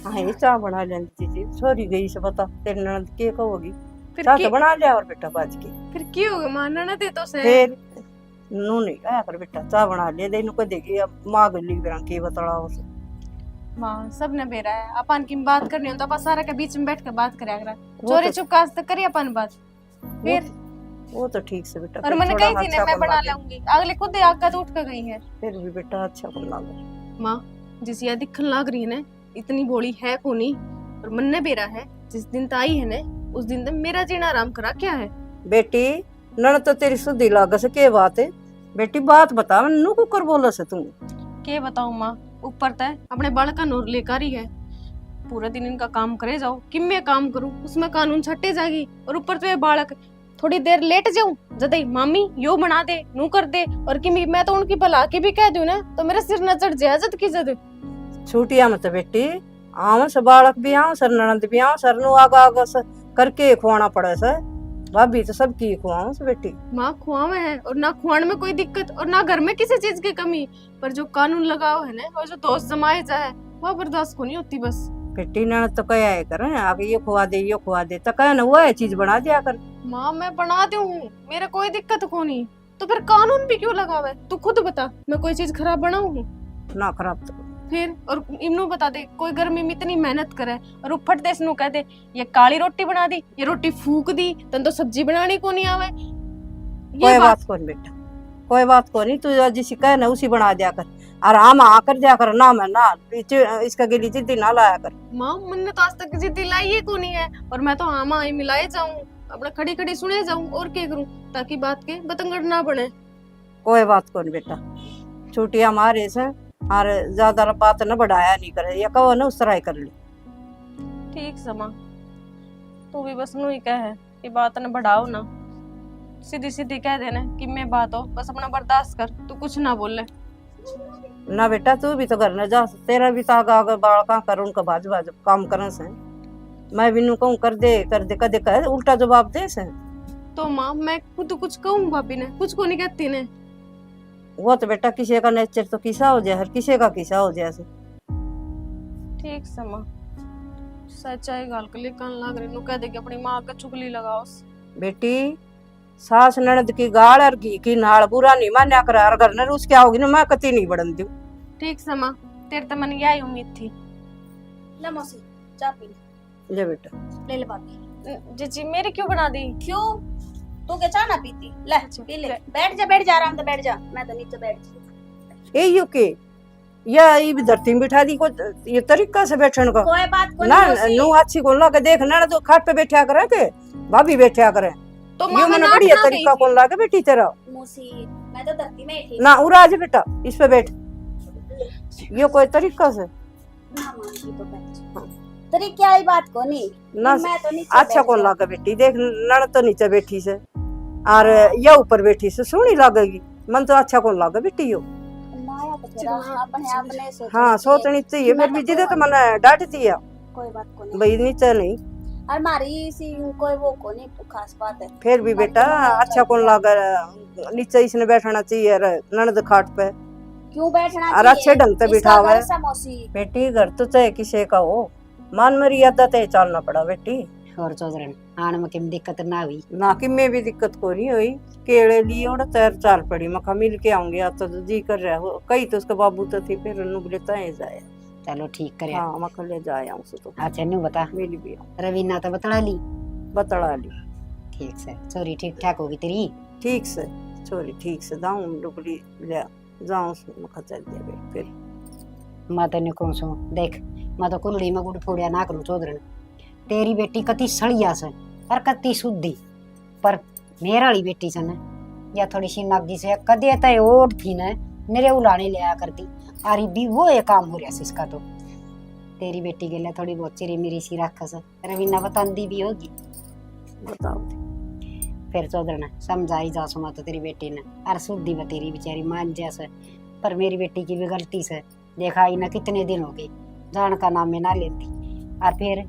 हाँ ये चाह बना लेती थी छोरी गई से बता तेरे ननद के कहोगी फिर चाह की- तो बना लिया और बेटा बाज की फिर क्यों होगा मानना ना दे तो से फिर नू नहीं आया कर बेटा चाह बना लिया दे इनको देगी अब माँ गली बिरा के बतड़ा उसे माँ सब ने बेरा है अपन की बात करनी हो तो अपन सारा के बीच में बैठ के बात करे अगर चोरी चुपका तक करिए अपन बात फिर वो तो ठीक से बेटा और फिर मैंने थोड़ा कही थी ना अच्छा मैं बना बना लूंगी अगले खुद आग तो उठ के गई है। फिर भी बेटा अच्छा बना लो माँ जिस या दिखन लग रही है ना इतनी बोली है कोनी और मन ने बेरा है जिस दिन तो आई है ना उस दिन तो मेरा जीना आराम करा क्या है। बेटी नन तो तेरी सुधी लाग से के बात है बेटी बात बता नू कुकर बोला से तू के बताऊं माँ ऊपर तय अपने बालक का नूर लेकर ही है पूरा दिन इनका काम करे जाओ कि मैं काम करूं उसमें कानून छट्टे जाएगी और ऊपर तो ये बालक थोड़ी देर लेट जाऊं जदई मामी यो बना दे नू कर दे और कि मैं तो उनकी भला के भी कह दूं ना तो मेरा सिर न चढ़ जाए जद की जद छूटिया मत बेटी आव से बालक भी आव सर ननद भी आव सर नु आगा आगा से करके खुआना पड़े से भाभी तो सबकी खुआओ से बेटी माँ खुआ में है और ना खुआने में कोई दिक्कत और ना घर में किसी चीज की कमी पर जो कानून लगाओ है ना और जो दोस्त जमाए जाए वह बर्दाश्त को नहीं होती बस। बेटी ननद तो कया है करे आगे ये खुआ दे तो कह ना वह चीज बना दिया कर माँ मैं बना दूं मेरा कोई दिक्कत को नहीं तो फिर कानून भी क्यों लगावे तू खुद बता मैं कोई चीज खराब बनाऊं ना खराब तो फिर और इमनू बता दे कोई गर्मी में इतनी मेहनत करे और ऊपर देश नु कह दे ये काली रोटी बना दी ये रोटी फूक दी तन तो सब्जी बनानी को नहीं आवे कोई बात को नहीं बेटा कोई बात को नहीं तू जिसी कहे ना उसी बना दिया कर और आम आकर दिया कर ना मैं ना इसका गिली जिद्दी ना लाया कर माँ मैंने तो आज तक जिद्दी लाई ही को नहीं है और मैं तो आमा आई मिलाए जाऊं अपना खड़ी खड़ी सुने जाऊं और क्या करूं ताकि बात के बतंगड़ ना बने। कोई बात को नहीं बेटा छुट्टियां मारे से और ज्यादा बात न बढ़ाया नहीं करे या कहो ना उस तरह कर ली ठीक समा तू भी बस नू ही कह है कि बात न बढ़ाओ ना सीधी सीधी कह देना कि मैं बात हो बस अपना बर्दाश्त कर तू कुछ ना बोल ले। ना बेटा तू भी तो घर न जा तेरा भी तो आगा आगा बाल का कर उनका बाजू बाजू काम करने से मैं भी नू कहूँ कर दे कदे कह उल्टा जवाब दे से तो माँ मैं खुद कुछ कहूँ भाभी ने कुछ को नहीं कहती ने वो तो बेटा किसी का नेचर तो किसा हो जाए हर किसी का किसा हो जाए से ठीक समा सच्चाई गाल के लिए कान लाग रही नु कह दे कि अपनी माँ का चुगली लगाओ बेटी सास ननद की गाल और घी की नाल बुरा नहीं मान्या कर और घर न रूस क्या होगी ना मैं कती नहीं बढ़न दूं ठीक समा तेरे तो मन यही उम्मीद थी। ले मौसी चाय पी ले बेटा ले ले भाभी जीजी मेरी क्यों बना दी क्यों तू क्या चाय ना पीती ले पी ले बैठ जा आराम से बैठ जा मैं तो नीचे बैठ ए यू के या ये भी धरती में बिठा दी को ये तरीका से बैठने का कोई बात को ना नहीं मौसी नू अच्छी को लगे देख ना तो खाट पे बैठा करे के भाभी बैठा करे तो ये माँ मैं मैंने नाट बढ़िया ना गई तरीका थी। को लगे बेटी तेरा मौसी मैं तो धरती में ही थी ना उड़ा जा बेटा इस पे बैठ ये कोई तरीका से ना मानती तो बैठ जा तेरी क्या ही बात को नहीं ना मैं तो नीचे अच्छा बैठ को जा। लगे बेटी देख नड़ तो नीचे बैठी से और ये ऊपर बैठी से सोनी लगेगी मन तो अच्छा को लगे बेटी यो नाया तो तेरा अपने आपने सोच हाँ सोचनी चाहिए फिर भी जिदे तो मन डांटती है कोई बात को नहीं भाई नीचे नहीं और मारी सी कोई वो को नहीं खास बात है फिर भी बेटा अच्छा कौन लगा नीचे इसने बैठना चाहिए ननद खाट पे क्यों बैठना और अच्छे ढंग से बिठावे मौसी बेटी घर तो चाहे किसी का हो मान मर्यादा ते चलना पड़ा बेटी और चौधरन आने में किम दिक्कत ना हुई ना कि मैं भी दिक्कत को नहीं हुई केड़े लिए और तैर चाल पड़ी मैं मिल के आऊंगी या तो जी कर रहा हो कई तो उसके बाबू तो थी फिर नुबले तय जाए चलो ठीक करे हाँ मैं ले जाए आऊं तो अच्छा नु बता मिल भी रवीना तो बतला ली बतड़ा ली ठीक से चोरी ठीक ठाक होगी तेरी ठीक से छोरी ठीक से दाऊं डुबली ले जाऊं मैं चल दिया बेट फिर मैं तेने कौन सो देख मैं तो कुंडली में गुड़ फोड़िया ना करूं चौधरन तेरी बेटी कति सड़िया से और कति शुद्धि पर मेरा वाली बेटी से न या थोड़ी सी नागी से कदे तय ओढ़ थी न मेरे उलाने लिया करती अरे भी वो ये काम हो रहा इसका तो तेरी बेटी के लिए थोड़ी बहुत चिरी मिरी सी रखस रवीना बतांदी भी होगी। बताओ फिर चौधर ने समझाई जा सुमा तो तेरी बेटी ने अर सुधी बतेरी बेचारी मान जैसे। पर मेरी बेटी की भी गलती से देखा ही ना कितने दिन हो गए जान का नाम में ना लेती। और फिर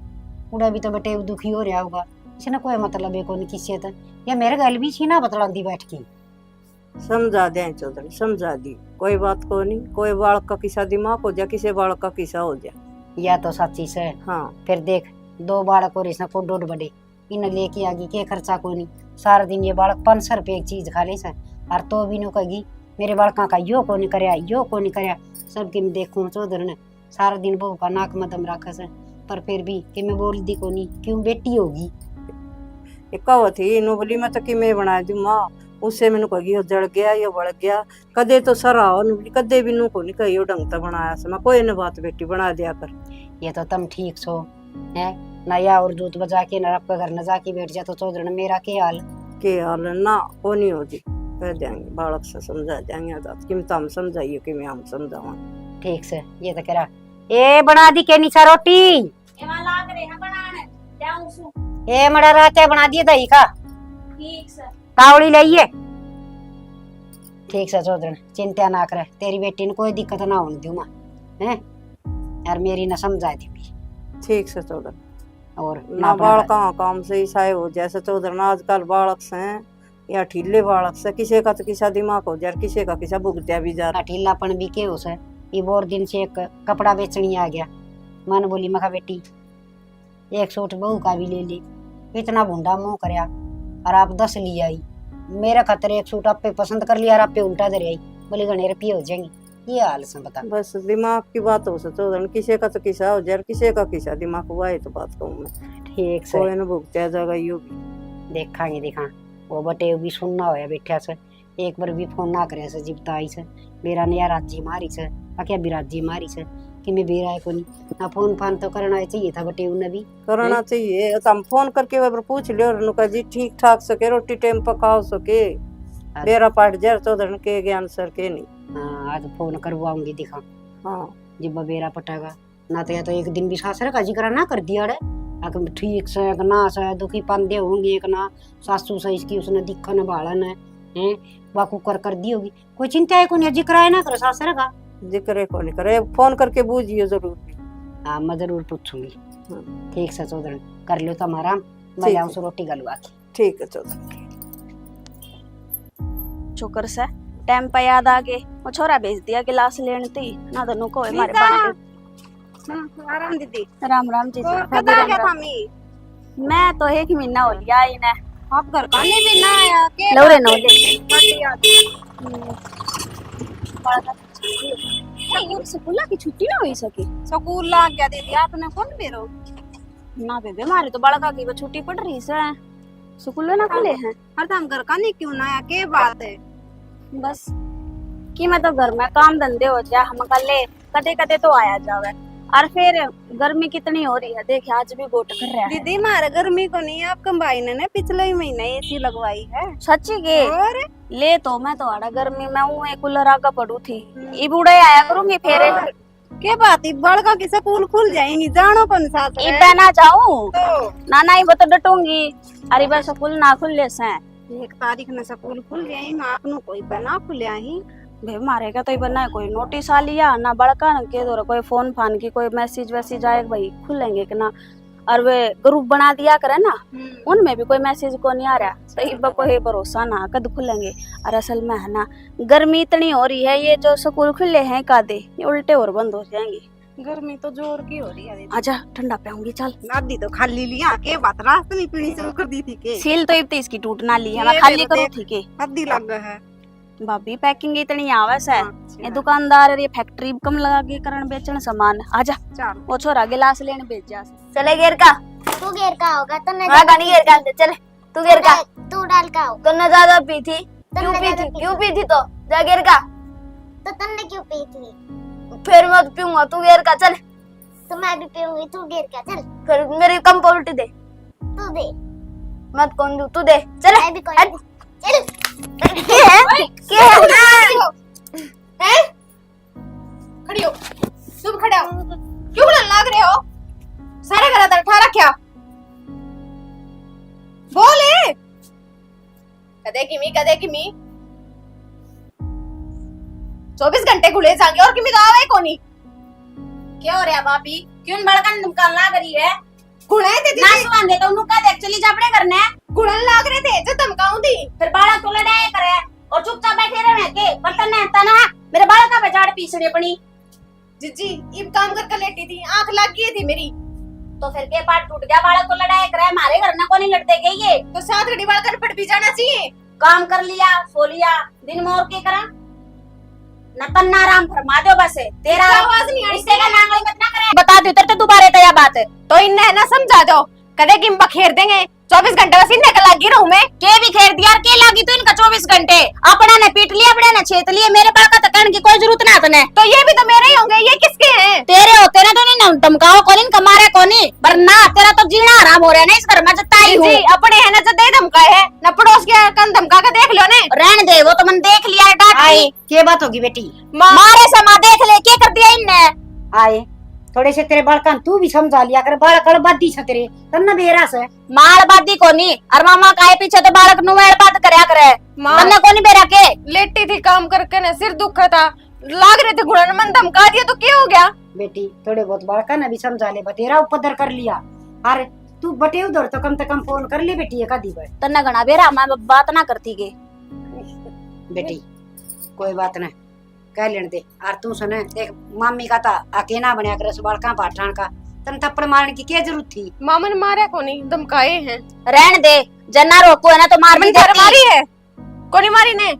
उड़ा भी तो बेटे दुखी हो रहा होगा, इसने कोई मतलब है कौन किसी तो या मेरे गल भी छीना बतलांदी बैठ की। समझा दे चौधरी, समझा दी, कोई बात को नहीं। कोई बालक का किस्सा दिमाग हो जा, किसी बालक का किस्सा हो जा। या तो सच्ची से हाँ फिर देख 2 बालक और इसने को डोड बड़े इन लेके आगी के खर्चा को नहीं। सारा दिन ये बालक 500 रुपये एक चीज खा ले से और तो भी नो कहेगी मेरे बालका का यो को नहीं करया यो को नहीं करया। सबके मैं देखूं चौधर ने सारा दिन बहू का नाक मदम रखा से पर फिर भी कि मैं बोल दी को नहीं क्यों बेटी होगी। ये कहो थी नो बोली मैं तो कि मैं बना दूं माँ, उससे मैंने कही जड़ गया यो बढ़ गया। कदे तो सरा कदे भी नू को नहीं कही ढंग से बनाया से मैं कोई न बात बेटी बना दिया कर। ये तो तुम ठीक सो है नया और दूध बजा के न आपका घर न जाके बैठ जा तो चौधर ने मेरा के हाल ना को नहीं हो जी कह देंगे बालक से समझा देंगे कि हम समझाइए कि मैं हम समझावा। ठीक से ये तो करा ए बना दी के नीचा रोटी एमा लाग रे है बनाने जाऊं सु ए मड़ा रहते बना दिए दही का ठीक से तावड़ी लाइए। ठीक से चौधर चिंता ना करे तेरी बेटी ने कोई दिक्कत ना होने दूं मैं हैं यार मेरी न समझा दी ठीक से चौधर और ना बालक काम से ही साय हो जैसे चौधर ना आजकल बालक से या ठीले बालक से किसी का तो किसा दिमाग हो जाए किसी का किसा भुगतिया भी जा ढीलापन भी के हो से ये बहुत दिन से एक कपड़ा बेचनी आ गया मन बोली मखा बेटी एक सूट बहू का भी ले ली इतना भूडा मुंह करया और आप 10 ले आई मेरा खतर एक सूट आप पे पसंद कर लिया और आप पे उल्टा दे आई बोली घने रुपये हो जाएंगे। ये हाल से बता बस दिमाग की बात हो चौधर किसी का तो किसा हो जाए किसी का किसा दिमाग हुआ है तो बात कहूँ मैं ठीक से कोई न भुगतिया जाएगा यो भी देखांगे देखा वो बटे भी सुनना होया बैठा से एक बार भी फोन ना करे से जिब आई से मेरा नया राजी मारी से क्या बिराजी मारी से कि मैं बेरा को नहीं ना फोन फान तो करना चाहिए था बटे उन्हें भी करना चाहिए तो हम फोन करके वह पूछ लियो नुका जी ठीक ठाक सके रोटी टाइम पकाओ सके बेरा पाट जाए चौधर के ज्ञान सर के नहीं। हाँ आज फोन करवाऊंगी दिखा हाँ जब बेरा पटागा ना तो या तो एक दिन भी सासरे का जिक्र ना कर दिया रे अगर ठीक से ना से दुखी पांदे होंगे एक ना सासू से इसकी उसने दिखा न बालन है वाकू कर दी होगी कोई चिंता है कोई जिक्र है ना करो सासरे का जिक्र को नहीं करे फोन करके बूझिए जरूर। हाँ मैं जरूर पूछूंगी। ठीक से चौधरी कर लो तुम्हारा मैं जाऊँ सो रोटी गलवा के। ठीक है चौधरी चुकर से टाइम पे याद आ गए वो छोरा भेज दिया गिलास लेने थी ना तो नुको हमारे पास। आराम दीदी राम राम जी कदा क्या थामी मैं तो एक महीना हो लिया इन्हें आप घर का नहीं भी ना आया के लौरे नौ स्कूल की छुट्टी ना हुई सकी स्कूल ला गया दीदी आपने कौन बेरो ना बेबे हमारे तो बड़का की छुट्टी पड़ रही से स्कूल ना खुले हैं हर हम घर का नहीं क्यों ना आया के बात है बस कि मैं तो घर में काम धंधे हो जाए हम कल कदे कदे तो आया जावे और फिर गर्मी कितनी हो रही है देख आज भी गोट कर रहा है दीदी मारे गर्मी को नहीं आपके भाई ने पिछले ही महीने एसी लगवाई है सच्ची के और ले तो मैं तो आड़ा गर्मी में हूँ एक कूलर आगा पड़ू थी ये बूढ़े आया करूंगी फिर के बात बड़का की स्कूल खुल जाएंगी जानो कौन साथ इतना ना जाऊं तो ना ही बता डटूंगी अरे बस स्कूल ना खुले से 1 तारीख ने स्कूल खुल जाएंगे आपनो कोई बना खुलिया ही भे मारे का तो ही बनना है कोई नोटिस आ लिया ना बड़का ना के दो कोई फोन फान की कोई मैसेज वैसेज आए भाई खुलेंगे कि ना और वे ग्रुप बना दिया करे ना उनमें भी कोई मैसेज को नहीं आ रहा सही कोई भरोसा ना कद खुलेंगे और असल में है ना गर्मी इतनी हो रही है ये जो स्कूल खुले हैं कादे ये उल्टे और बंद हो जाएंगे गर्मी तो जोर की हो रही है आजा ठंडा पियाऊंगी चल दादी तो खाली लिया के बात रास्ते में पीनी शुरू कर दी थी के सील तो इतनी इसकी टूट ना ली है मैं खाली करूँ ठीक है हद्दी लग है भाभी पैकिंग इतनी आवस है ये दुकानदार ये फैक्ट्री कम लगा के करण बेचन सामान आजा चल वो छोरा गिलास लेने भेज जा चले घेर का तू घेर का होगा तो न हाँ गानी घेर का चले तू घेर का तू डाल का हो तो न ज्यादा पी थी क्यों पी थी तो जा घेर का तो तुमने क्यों पी थी फिर मत पीऊंगा तू घेर का चल तो मैं भी पीऊंगी तू घेर का चल फिर मेरी कम पॉलिटी दे तू दे मत कौन दू तू दे चल मैं भी कोई चल खड़ी हो तुम खड़े हो क्यों बोलने लग रहे हो किमी कदे किमी 24 घंटे खुले जाएंगे और किमी तो आवे कोनी क्या हो रहा भाभी क्यों बड़कन निकालना करी है गुणे थे ना सुन दे तो उन्हें कह दे चली जा अपने करने गुणन लाग रहे थे जो धमकाऊं थी फिर बालक तो लड़ाई करे और चुपचाप बैठे रहे के बर्तन ने तना मेरे बालक का बेचाड़ पीछे पड़ी जीजी इब काम कर लेटी थी आंख लग गई थी मेरी तो फिर के पार्ट टूट गया बालक तो लड़ाई करे हमारे घर में कौन लड़ते गए ये तो 7 घड़ी बाल कर पट भी जाना चाहिए काम कर लिया सो लिया दिन में और क्या करा न तन्ना आराम फरमा दो बस तेरा आवाज नहीं आई इससे का नांगली मत ना करे बता दे उतर तो दोबारा तया बात है तो इन्हें ना समझा दो कदे कि बखेर देंगे 24 घंटे बस इन्हें का लगी रहूं मैं के भी खेर दिया और के लागी तो इनका 24 घंटे अपना ने पीट लिया अपने ने छेत लिए मेरे पर का तकन की कोई जरूरत ना तने तो ये भी तो मेरे ही होंगे ये किसके हैं तेरे होते ना तो नहीं धमकाओ कौन इनका मारे कोनी पर ना तेरा तो जीना आराम हो रहा है ना इस घर में जताई हूं जी अपने है ना जदे धमकाए है न पड़ोस के कन धमका के देख लो ने रहने दे वो तो मन देख लिया है डांट आए दी के बात होगी बेटी? मारे समा देख ले क्या कर दिया इनने आए थोड़े से तेरे बालकन तू भी समझा लिया कर बालक बादी छ तेरे तन्ना बेरा से मार बादी कोनी और मामा काए पीछे तो बालक नु वेड़ बात करया करे तन्ने कोनी बेरा के लेटी थी काम करके ने सिर दुखा था लाग रहे थे गुणन मन धमका दिया तो क्या हो गया बेटी थोड़े बहुत बालकन अभी समझा ले बतेरा उपद्र कर लिया। अरे तू बटे उधर तो कम से कम फोन कर ले बेटी एक आधी बार। तन्ने घना बेरा मैं बात ना करती के बेटी कोई बात नहीं कह लेने दे। और तू सुने देख मामी का था अकेला बनया कर बालका पाठान का तन थप्पड़ मारने की क्या जरूरत थी? मामा ने मारा कोनी धमकाए हैं रहने दे जन्ना रोको है ना तो मार भी देती मारी है कोनी मारी ने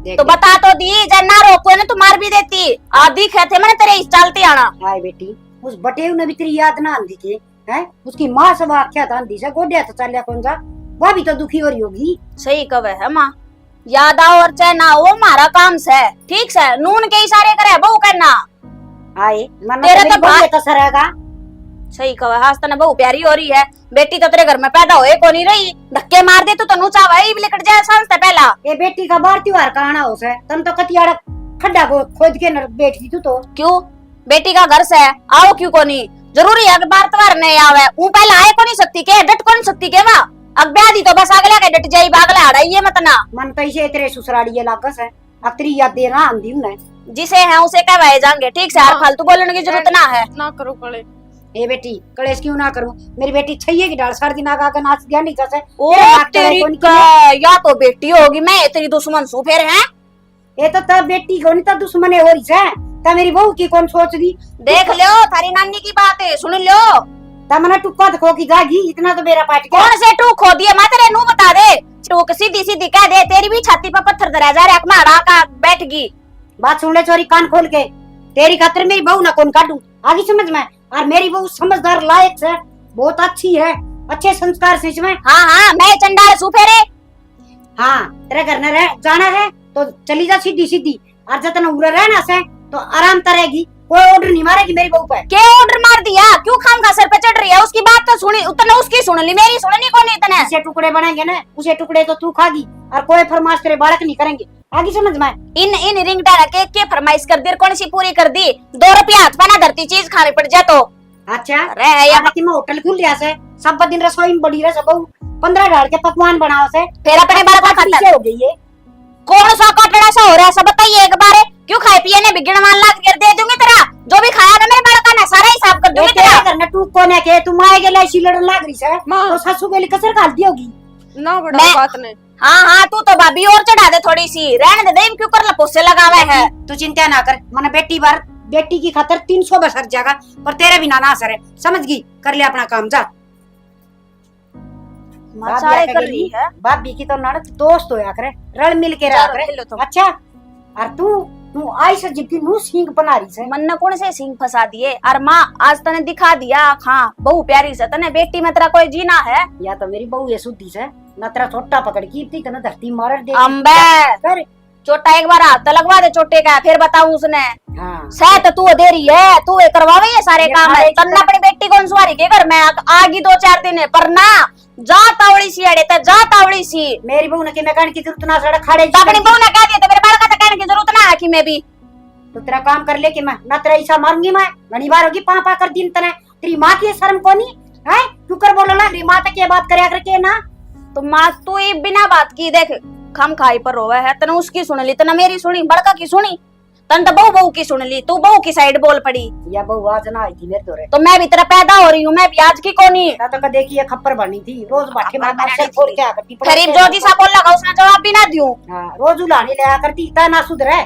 देख तो बता तो दी जन्ना रोको है ना तो मार भी देती आधी कहते मैंने तेरे इस चलते आना हाय बेटी उस बटेव ने भी तेरी याद ना आंदी के हैं उसकी माँ सब आख्या था आंदी से गोड्या तो चलिया कौन जा वह भी तो दुखी हो रही होगी। सही कवे है माँ याद आओ और चाहे ना वो हमारा काम से ठीक से नून के इशारे करे बहु करना आए मन तेरे तो भाई तो सरेगा। सही कवे हास तने बहु प्यारी हो रही है बेटी तो तेरे घर में पैदा होए को नहीं रही धक्के मार दे तो नूचा वही लिकट जाए सांस से पहला ये बेटी का बार त्योहार का आना हो से तन तो कतियाड़ा खड्डा को खोद के न बैठी तू तो क्यों बेटी का घर से आओ क्यों को नहीं जरूरी है कि बार त्योहार नहीं आवे ऊ पहले आए को नहीं सकती के डट को नहीं सकती के वा अब ब्यादी तो बस अगला के डट जाई बागला आड़ा ये मत ना मन तो इसे तेरे ससुराली ये लागस है अब तेरी याद देना आंदी ने जिसे है उसे कहवाए जाएंगे ठीक से हर फालतू बोलने की जरूरत ना है ना करो कले ए बेटी कलेश क्यों ना करूं मेरी बेटी छैये की डाल सार दिन आगा का नाच दिया नहीं कसे ओ तेरी का या तो बेटी होगी मैं तेरी दुश्मन सू फिर है ये तो तब बेटी को नहीं तो दुश्मन हो रही है ता मेरी बहू की कौन सोच दी देख लो थारी नानी की बात है सुन लो ता मना टुक्का खो की गागी इतना तो मेरा पाट गया कौन से टूक खो दिए मैं तेरे नू बता दे टूक सीधी सीधी कह दे तेरी भी छाती पर पत्थर धरा जा रहा मारा का बैठ गई बात सुन ले छोरी कान खोल के तेरी खातिर मेरी बहू ना कौन काटू आगे समझ में और मेरी बहू समझदार लायक है बहुत अच्छी है अच्छे संस्कार से इसमें हाँ हाँ मैं चंडाल सू फेरे हाँ तेरे घर न रह जाना है तो चली जा सीधी सीधी और जतन उड़ा रहना से तो आराम करेगी कोई ऑर्डर नहीं मारेगी मेरी बहू पे क्या ऑर्डर मार दिया क्यों खाम खा सर पे चढ़ रही है उसकी बात तो सुनी उतने उसकी सुन ली मेरी सुननी कौन इतने उसे टुकड़े बनाएंगे ना उसे टुकड़े तो तू खागी और कोई फरमाइश तेरे बालक नहीं करेंगे आगे समझ में इन रिंग डाला के फरमाइश कर दी कौन सी पूरी कर दी 2 रुपया हाथ में ना धरती चीज खानी पड़ जा तो अच्छा रह या कि मैं होटल खुल लिया से सब दिन रसोई में बड़ी रह सब 15 डाल के पकवान बनाओ से फिर अपने बाल का खाता हो गई है कौन सा कटड़ा सा हो रहा है सब बताइए एक बार क्यों खाए पिए ने बिगड़ मान लाग कर दे दूंगी तेरा जो भी खाया ना मेरे बालका ने सारा हिसाब कर दूंगी तेरा करना तू कोने के तुम आए गेले ऐसी लड़न लाग रही है मां तो सासू के लिए कसर खाल दी होगी ना बड़ा बात ने हाँ हाँ तू तो भाभी और चढ़ा दे थोड़ी सी रहने दे क्यों कर लपोसे लगावे है तू चिंता ना कर मन बेटी की खातर 300 बसर जाएगा पर तेरे भी ना असर है समझ गई कर ले अपना काम जा मचाड़े कर रही है भाभी की तो नड़द दोस्त होया करे रल मिल के रहा करे अच्छा और तू आई से जितनी नू सिंग बना रही है मन ने कौन से सिंग फंसा दिए और माँ आज तने दिखा दिया हाँ बहु प्यारी से तने बेटी में तेरा कोई जीना है या तो मेरी बहू ये सुधी से न तेरा छोटा पकड़ की थी तने धरती मार दे अम्बे कर चोटा एक बार हाथ लगवा दे चोटे का फिर बताऊं उसने हाँ शायद तू दे रही है तू करवावे ये सारे काम है तन्ना अपनी बेटी को सुवारी के घर में आगी 2-4 दिन है पर ना जा तावड़ी सी अड़े तो जा तावड़ी सी मेरी बहू ने कि मैं कहने की जरूरत ना सड़ा खाड़े अपनी बहू ने कह दिया तो मेरे बाल का कहने की जरूरत ना है कि मैं भी तो तेरा काम कर ले कि मैं ना तेरा ऐसा मारूंगी मैं घनी बार होगी पा कर दिन तने तेरी माँ की शर्म कोनी है तू कर बोलो ना तेरी माँ तक ये बात करे करके ना तो माँ तू ये बिना बात की देख खम खाई पर रोवे है, तने उसकी सुन ली, तने मेरी सुनी, बड़का की सुनी, तन तो बहू की सुन ली, तू बहू की साइड बोल पड़ी। या बहू आज ना आई थी मेरे तोरे तो मैं भी तेरा पैदा हो रही हूँ, मैं भी आज की कोनी। तो कदे की ये खप्पर बनी थी, रोज बाठे मारना से फोड़ के आ करती। गरीब जो जिसा बोल लगा उसने जवाब भी ना दियो। हां रोज उलाने ले आ करती, ता ना सुधरे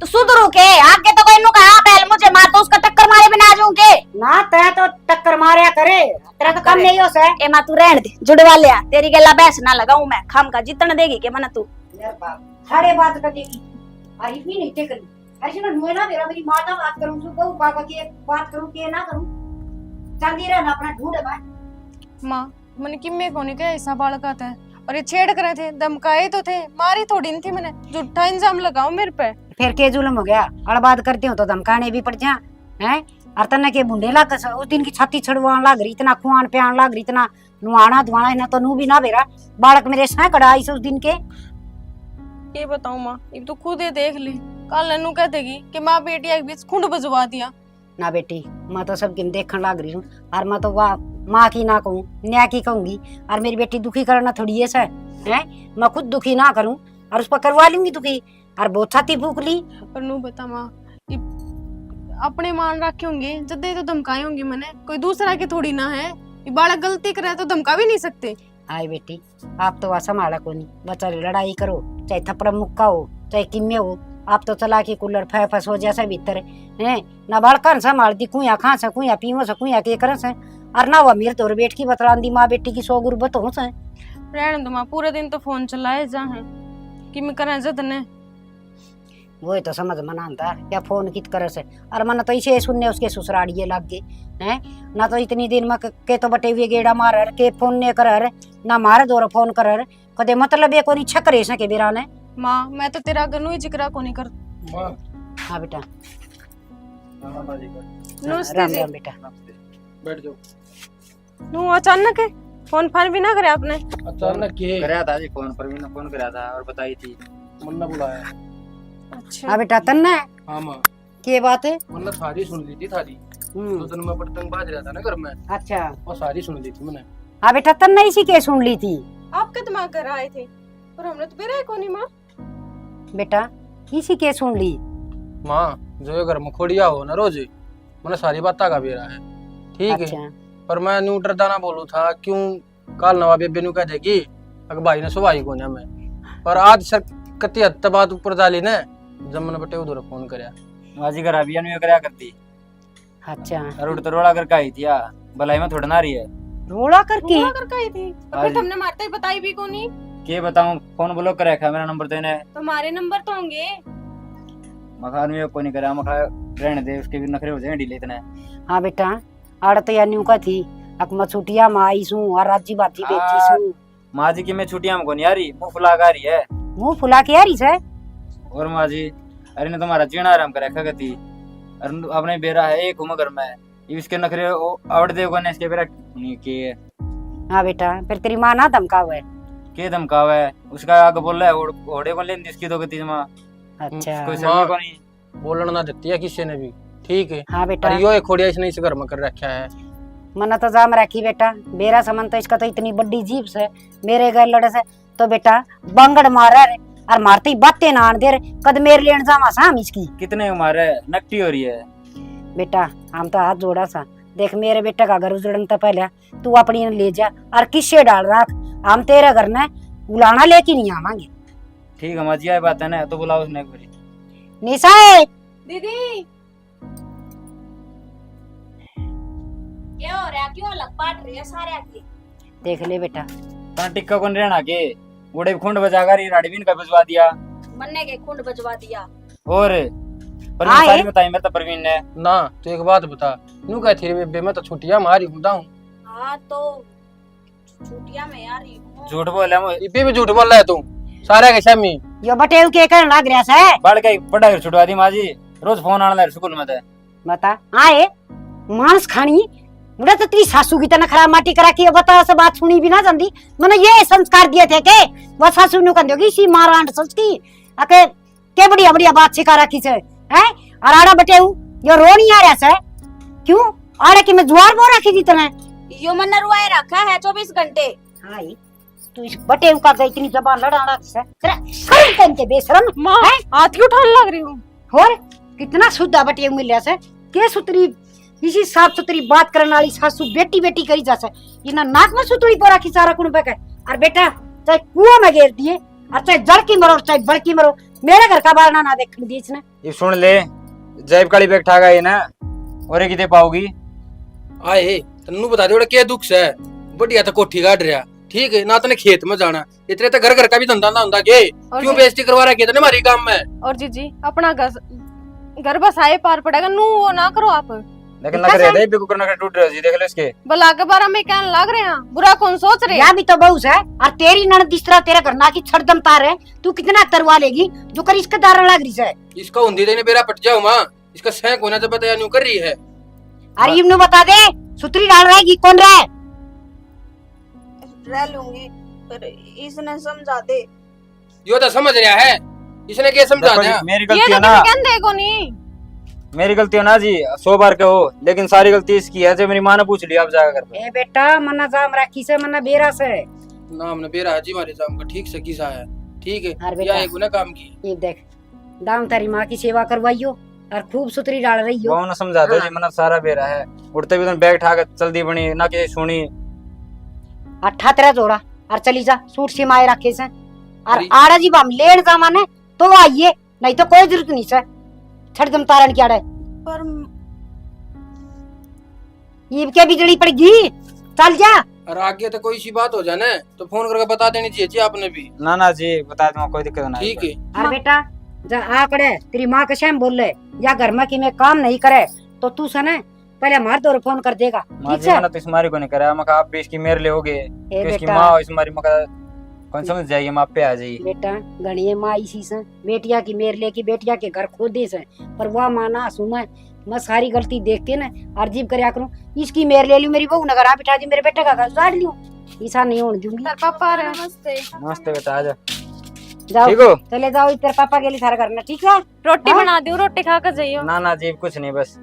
तो सुधरू के आगे तो कोई नु कहा पहल मुझे मार तो उसका टक्कर मारे बिना आ जाऊं के ना, तै तो टक्कर मारया करे, तेरा तो कम नहीं हो से। ए मां तू रहन दे, जुड़वा लिया, तेरी गल्ला बहस ना लगाऊं मैं, खम का जितन देगी के मन तू। यार बाप सारे बात करेगी, अरे भी नहीं टेकनी, ऐसे ना मुए ना मेरा मेरी मां का बात करूं, तू बहू पापा की बात करूं के ना करूं, चांदी रहना अपना ढूंढ है माँ मैंने किम्मे को नहीं कहा ऐसा बालका था, और ये छेड़ करे थे, धमकाए तो थे, मारी थोड़ी नहीं थी, मैंने झूठा इंजाम लगाओ मेरे पे। फिर के जुल्म हो गया, अड़बाद करती हूँ तो धमकाने भी पड़ जा हैं। और तन्ने के बुंडे लाग उस दिन की छाती छड़वान लाग रही, इतना खुआन प्यान लाग रही, इतना नुआना धुआना, इना तो नू भी ना बेरा बालक मेरे सैकड़ा आई से उस दिन के। ये बताऊं माँ, ये तो खुद ही देख ली, कल नन्नू कह देगी कि माँ बेटी के बीच खुंड बजवा दिया। ना बेटी मैं तो सबकी देखने लाग रही हूँ, और मैं तो वाह माँ की ना कहूँ न्याय की कहूंगी, और मेरी बेटी दुखी करना थोड़ी ऐसा है, मैं खुद दुखी ना करूँ और उस पर करवा लूंगी दुखी, और बहुत छाती फूक ली। पर नू बता माँ, ये अपने मान रखे होंगे जदे तो धमकाए होंगे, मैंने कोई दूसरा के थोड़ी ना है, ये बालक गलती करे तो धमका भी नहीं सकते। आए बेटी आप तो वह संभाला को नहीं, बच्चा लड़ाई करो चाहे थप्पड़ मुक्का हो चाहे किम्मे हो, आप तो चला के कूलर फैफस हो जैसे भीतर है ना, बालकन संभालती कुया खा से कुया पीवो से कुया के कर से, और ना वो मेरे तोर बेट की बतलांदी माँ बेटी की सौ गुरबत हो से। रहने दो माँ, पूरे दिन तो फोन चलाए जा है कि मैं करें जद ने, वो तो समझ मना था क्या फोन कित करे से, और मन तो इसे सुनने उसके ससुराड़िए लग गए हैं ना, तो इतनी दिन में के तो बटे हुए गेड़ा मार के फोन ने कर ना मारे दो फोन कर कदे मतलब ये कोनी छकरे से के बेरा ने। माँ मैं तो तेरा गनु ही जिक्र को नहीं कर। हाँ बेटा नमस्ते राम जी। राम बेटा बैठ जाओ। नू अचानक है फोन फान भी ना करे आपने? अचानक के कराया था जी फोन पर भी, फोन कराया था और बताई थी। मन्ना बुलाया। अच्छा हाँ बेटा तन्ना हाँ माँ, के बात है? मन्ना सारी सुन ली थी थारी, तो दिन में पतंग बाज रहा था ना घर में, अच्छा और सारी सुन ली थी मैंने। हाँ बेटा तन्ना इसी के सुन ली थी। आपके दिमाग कर आए थे पर हमने तो बेरा को नहीं। माँ बेटा इसी के सुन ली। माँ जो ये घर में खोड़िया हो ना रोज, मैंने सारी बात का बेरा है ठीक है, अच्छा पर मैं न्यू डरदा ना बोलू था क्यों काल नवा बेबे न्यू कह देगी अगर भाई ने सुभाई को मैं, पर आज सर कति हद तक बात ऊपर डाली ने, जब मैंने बटे उधर फोन करया माजी घर अभियान में कराया करती अच्छा और उड़ तो रोड़ा करके आई थी, भलाई में थोड़ा ना रही है रोड़ा करके रोला करके आई थी तो फिर तुमने मारते ही बताई भी को नहीं? के बताऊं फोन ब्लॉक कर रखा मेरा नंबर देने, तुम्हारे नंबर तो होंगे। मखान में कोई नहीं करा, मखा रहने दे उसके भी नखरे हो जाए ढीले इतने। हाँ बेटा आड़ तो या न्यू का थी अकमा छुटिया में आई सू और राजी बाती बेची सू। माँ जी की मैं छुट्टियां में कोनी आ रही, मुंह फुला आ रही है। मुंह फुला के आ रही से? और माँ जी अरे ने तुम्हारा जीना आराम कर रखा गति, अरे अपने बेरा है एक उम्र घर में, इसके नखरे आवड़ देगा ने इसके बेरा नहीं किए। हाँ बेटा फिर तेरी माँ ना धमकावे? के धमकावा है उसका आगे बोल रहा है घोड़े को लेन इसकी तो गति माँ अच्छा कोई समझ को नहीं बोलना ना देती है किसी ने भी ठीक है। हाँ बेटा अरे यो एक खोड़िया इसने इस घर में कर रखा है। मना तो जाम रखी बेटा, मेरा समन तो इसका तो इतनी बड़ी जीप से मेरे घर लड़े से तो बेटा बंगड़ मारा रे, और मारते ही बातें ना आन दे रे, कद मेरे लेन जामा सा हम इसकी। कितने उम्र है नकटी हो रही है। बेटा हम तो हाथ जोड़ा सा, देख मेरे बेटा का घर उजड़न तो पहले तू अपनी न ले जा और किससे डाल रख, हम तेरे घर ने बुलाना लेके नहीं आवांगे। ठीक है माँ जी आई बात है ना, तो बुलाओ उसने एक बारी। निशा दीदी क्या हो रहा है, क्यों अलग बांट रही है सारे आके? देख ले बेटा तना टिक्का कौन रहना के उड़े खुंड बजाकर राडीबिन का बजवा दिया, मन्ने के खुंड बजवा दिया। और हाँ, सारी बताई मैं तो परवीन ने ना तो एक बात बता, न्यू कहती रे बेबे मैं तो छुट्टियां मारी हूं। हाँ तो छुट्टियां में यार झूठ बोला मैं इपे भी झूठ बोल रहा है तू सारे के सामी। यो बटेव के कर लाग रहा से बढ़ गई पढ़ा कर छुटवा दी माँ जी, रोज फोन आना लगा स्कूल में तो। बता आए मांस खानी बुढ़ा तो तेरी सासू की तना खराब माटी करा के बता से बात सुनी भी ना जानती, मैंने ये संस्कार दिए थे के वो सासू नु कंदोगी इसी मारांड सोच की अके के बढ़िया बढ़िया बात सिखा रखी से हैं, और आड़ा बटेऊ यो रो नहीं आ रहा से क्यों आड़े की मैं जुआर बो रखी थी तने यो मन्ना रुआए रखा है 24 घंटे। हाय तू इस बटे का गई इतनी जबान लड़ाना से तेरा शर्म कन के बेशरम माँ हाथ क्यों उठाने लग रही हूँ? और कितना शुद्धा बटे मिलिया से के सुतरी इसी साफ सुथरी बात करने वाली सासू बेटी बेटी करी जा से इना नाक में सुतरी पर राखी सारा कुण पे और बेटा चाहे कुआं में गिर दिए और चाहे जड़ की मरो चाहे बड़ की मरो मेरे घर का बारना ना देखने दी इसने। ये सुन ले जैब काली बैग ठा गई ना और किते पाओगी आए तन्नू बता दे क्या दुख से बढ़िया तो कोठी काट रहा ठीक है ना तने खेत में जाना इतने तो घर का भी धंधा ना होता के क्यों बेइज्जती करवा रहा है हमारी काम में। और जीजी अपना घर बसाए पार पड़ेगा नू वो ना करो आप। लेकिन लग रहा है बेकू करना का टूट रहा जी देख ले इसके भला के बारे में कहने लग रहे हैं बुरा कौन सोच रहे हैं? या भी तो बहु है और तेरी ननद इस तरह तेरे घर ना की छड़दम तार है तू कितना तरवा लेगी जो कर इसके दार लग रही है। इसका हुंदी देने बेरा पट जाओ मां इसका सैंक होना तो बताया न्यू कर रही है। अरे इन्हें बता दे सुतरी डाल रहेगी कौन रहा है? रह लूंगी पर इसने समझा दे। यो तो समझ रहा है इसने क्या समझा देखो दिया। जी, मेरी ये गलती तो है ना किसी कहने को नहीं। मेरी गलती है ना जी 100 बार के हो लेकिन सारी गलती इसकी है जो मेरी माँ ने पूछ लिया आप जाकर घर पे। ए बेटा मना जाम राखी से मना बेरा से नाम ने बेरा हाजी मारे जाम का ठीक से किसा है ठीक अरे है बेटा। या एक गुना काम की ये देख दाम तारी माँ की सेवा करवाइयो और खूब सुतरी डाल रही हो। वो ने समझा दो जी मना सारा बेरा है उठते भी बैग ठा के चल दी बनी ना कि सुनी अट्ठा तेरा जोड़ा और चली जा सूट सिमाए रखे से और अरे। आड़ा जी बम लेन जामाने तो आइए नहीं तो कोई जरूरत नहीं से छड़दम तारन क्या है पर ईब के बिजली पड़गी चल जा। और आगे तो कोई सी बात हो जाए तो फोन करके बता देनी चाहिए जी आपने भी ना जी बता दूंगा कोई दिक्कत नहीं ठीक है। और बेटा जा आकड़े तेरी माँ के शैम बोल ले या घर में कि मैं काम नहीं करे तो तू सने पहले हमारे दौर फोन कर देगा माँ ठीक जी है? मैंने तो इसमारी को नहीं करा मैं आप भी इसकी मेरे ले होगे ए तो इसकी बेटा माँ इसमारी मका कौन समझ जाएगी माँ पे आ जाएगी। बेटा गणिये माँ इसी से बेटिया की मेर लेके बेटिया के घर खोदे से पर वह माना सुना मैं सारी गलती देख के ना अर्जीब करया करूं इसकी मेर ले लूं मेरी बहू नगर आ बिठा दी मेरे बेटे का घर काट लूं ऐसा नहीं होने दूंगी। तेरे पापा आ रहे हैं। नमस्ते। नमस्ते बेटा आ जा जाओ ठीक हो चले जाओ तेरे पापा के लिए सारा करना ठीक है। रोटी हाँ? बना दी रोटी खा कर जाइयो। ना जी कुछ नहीं बस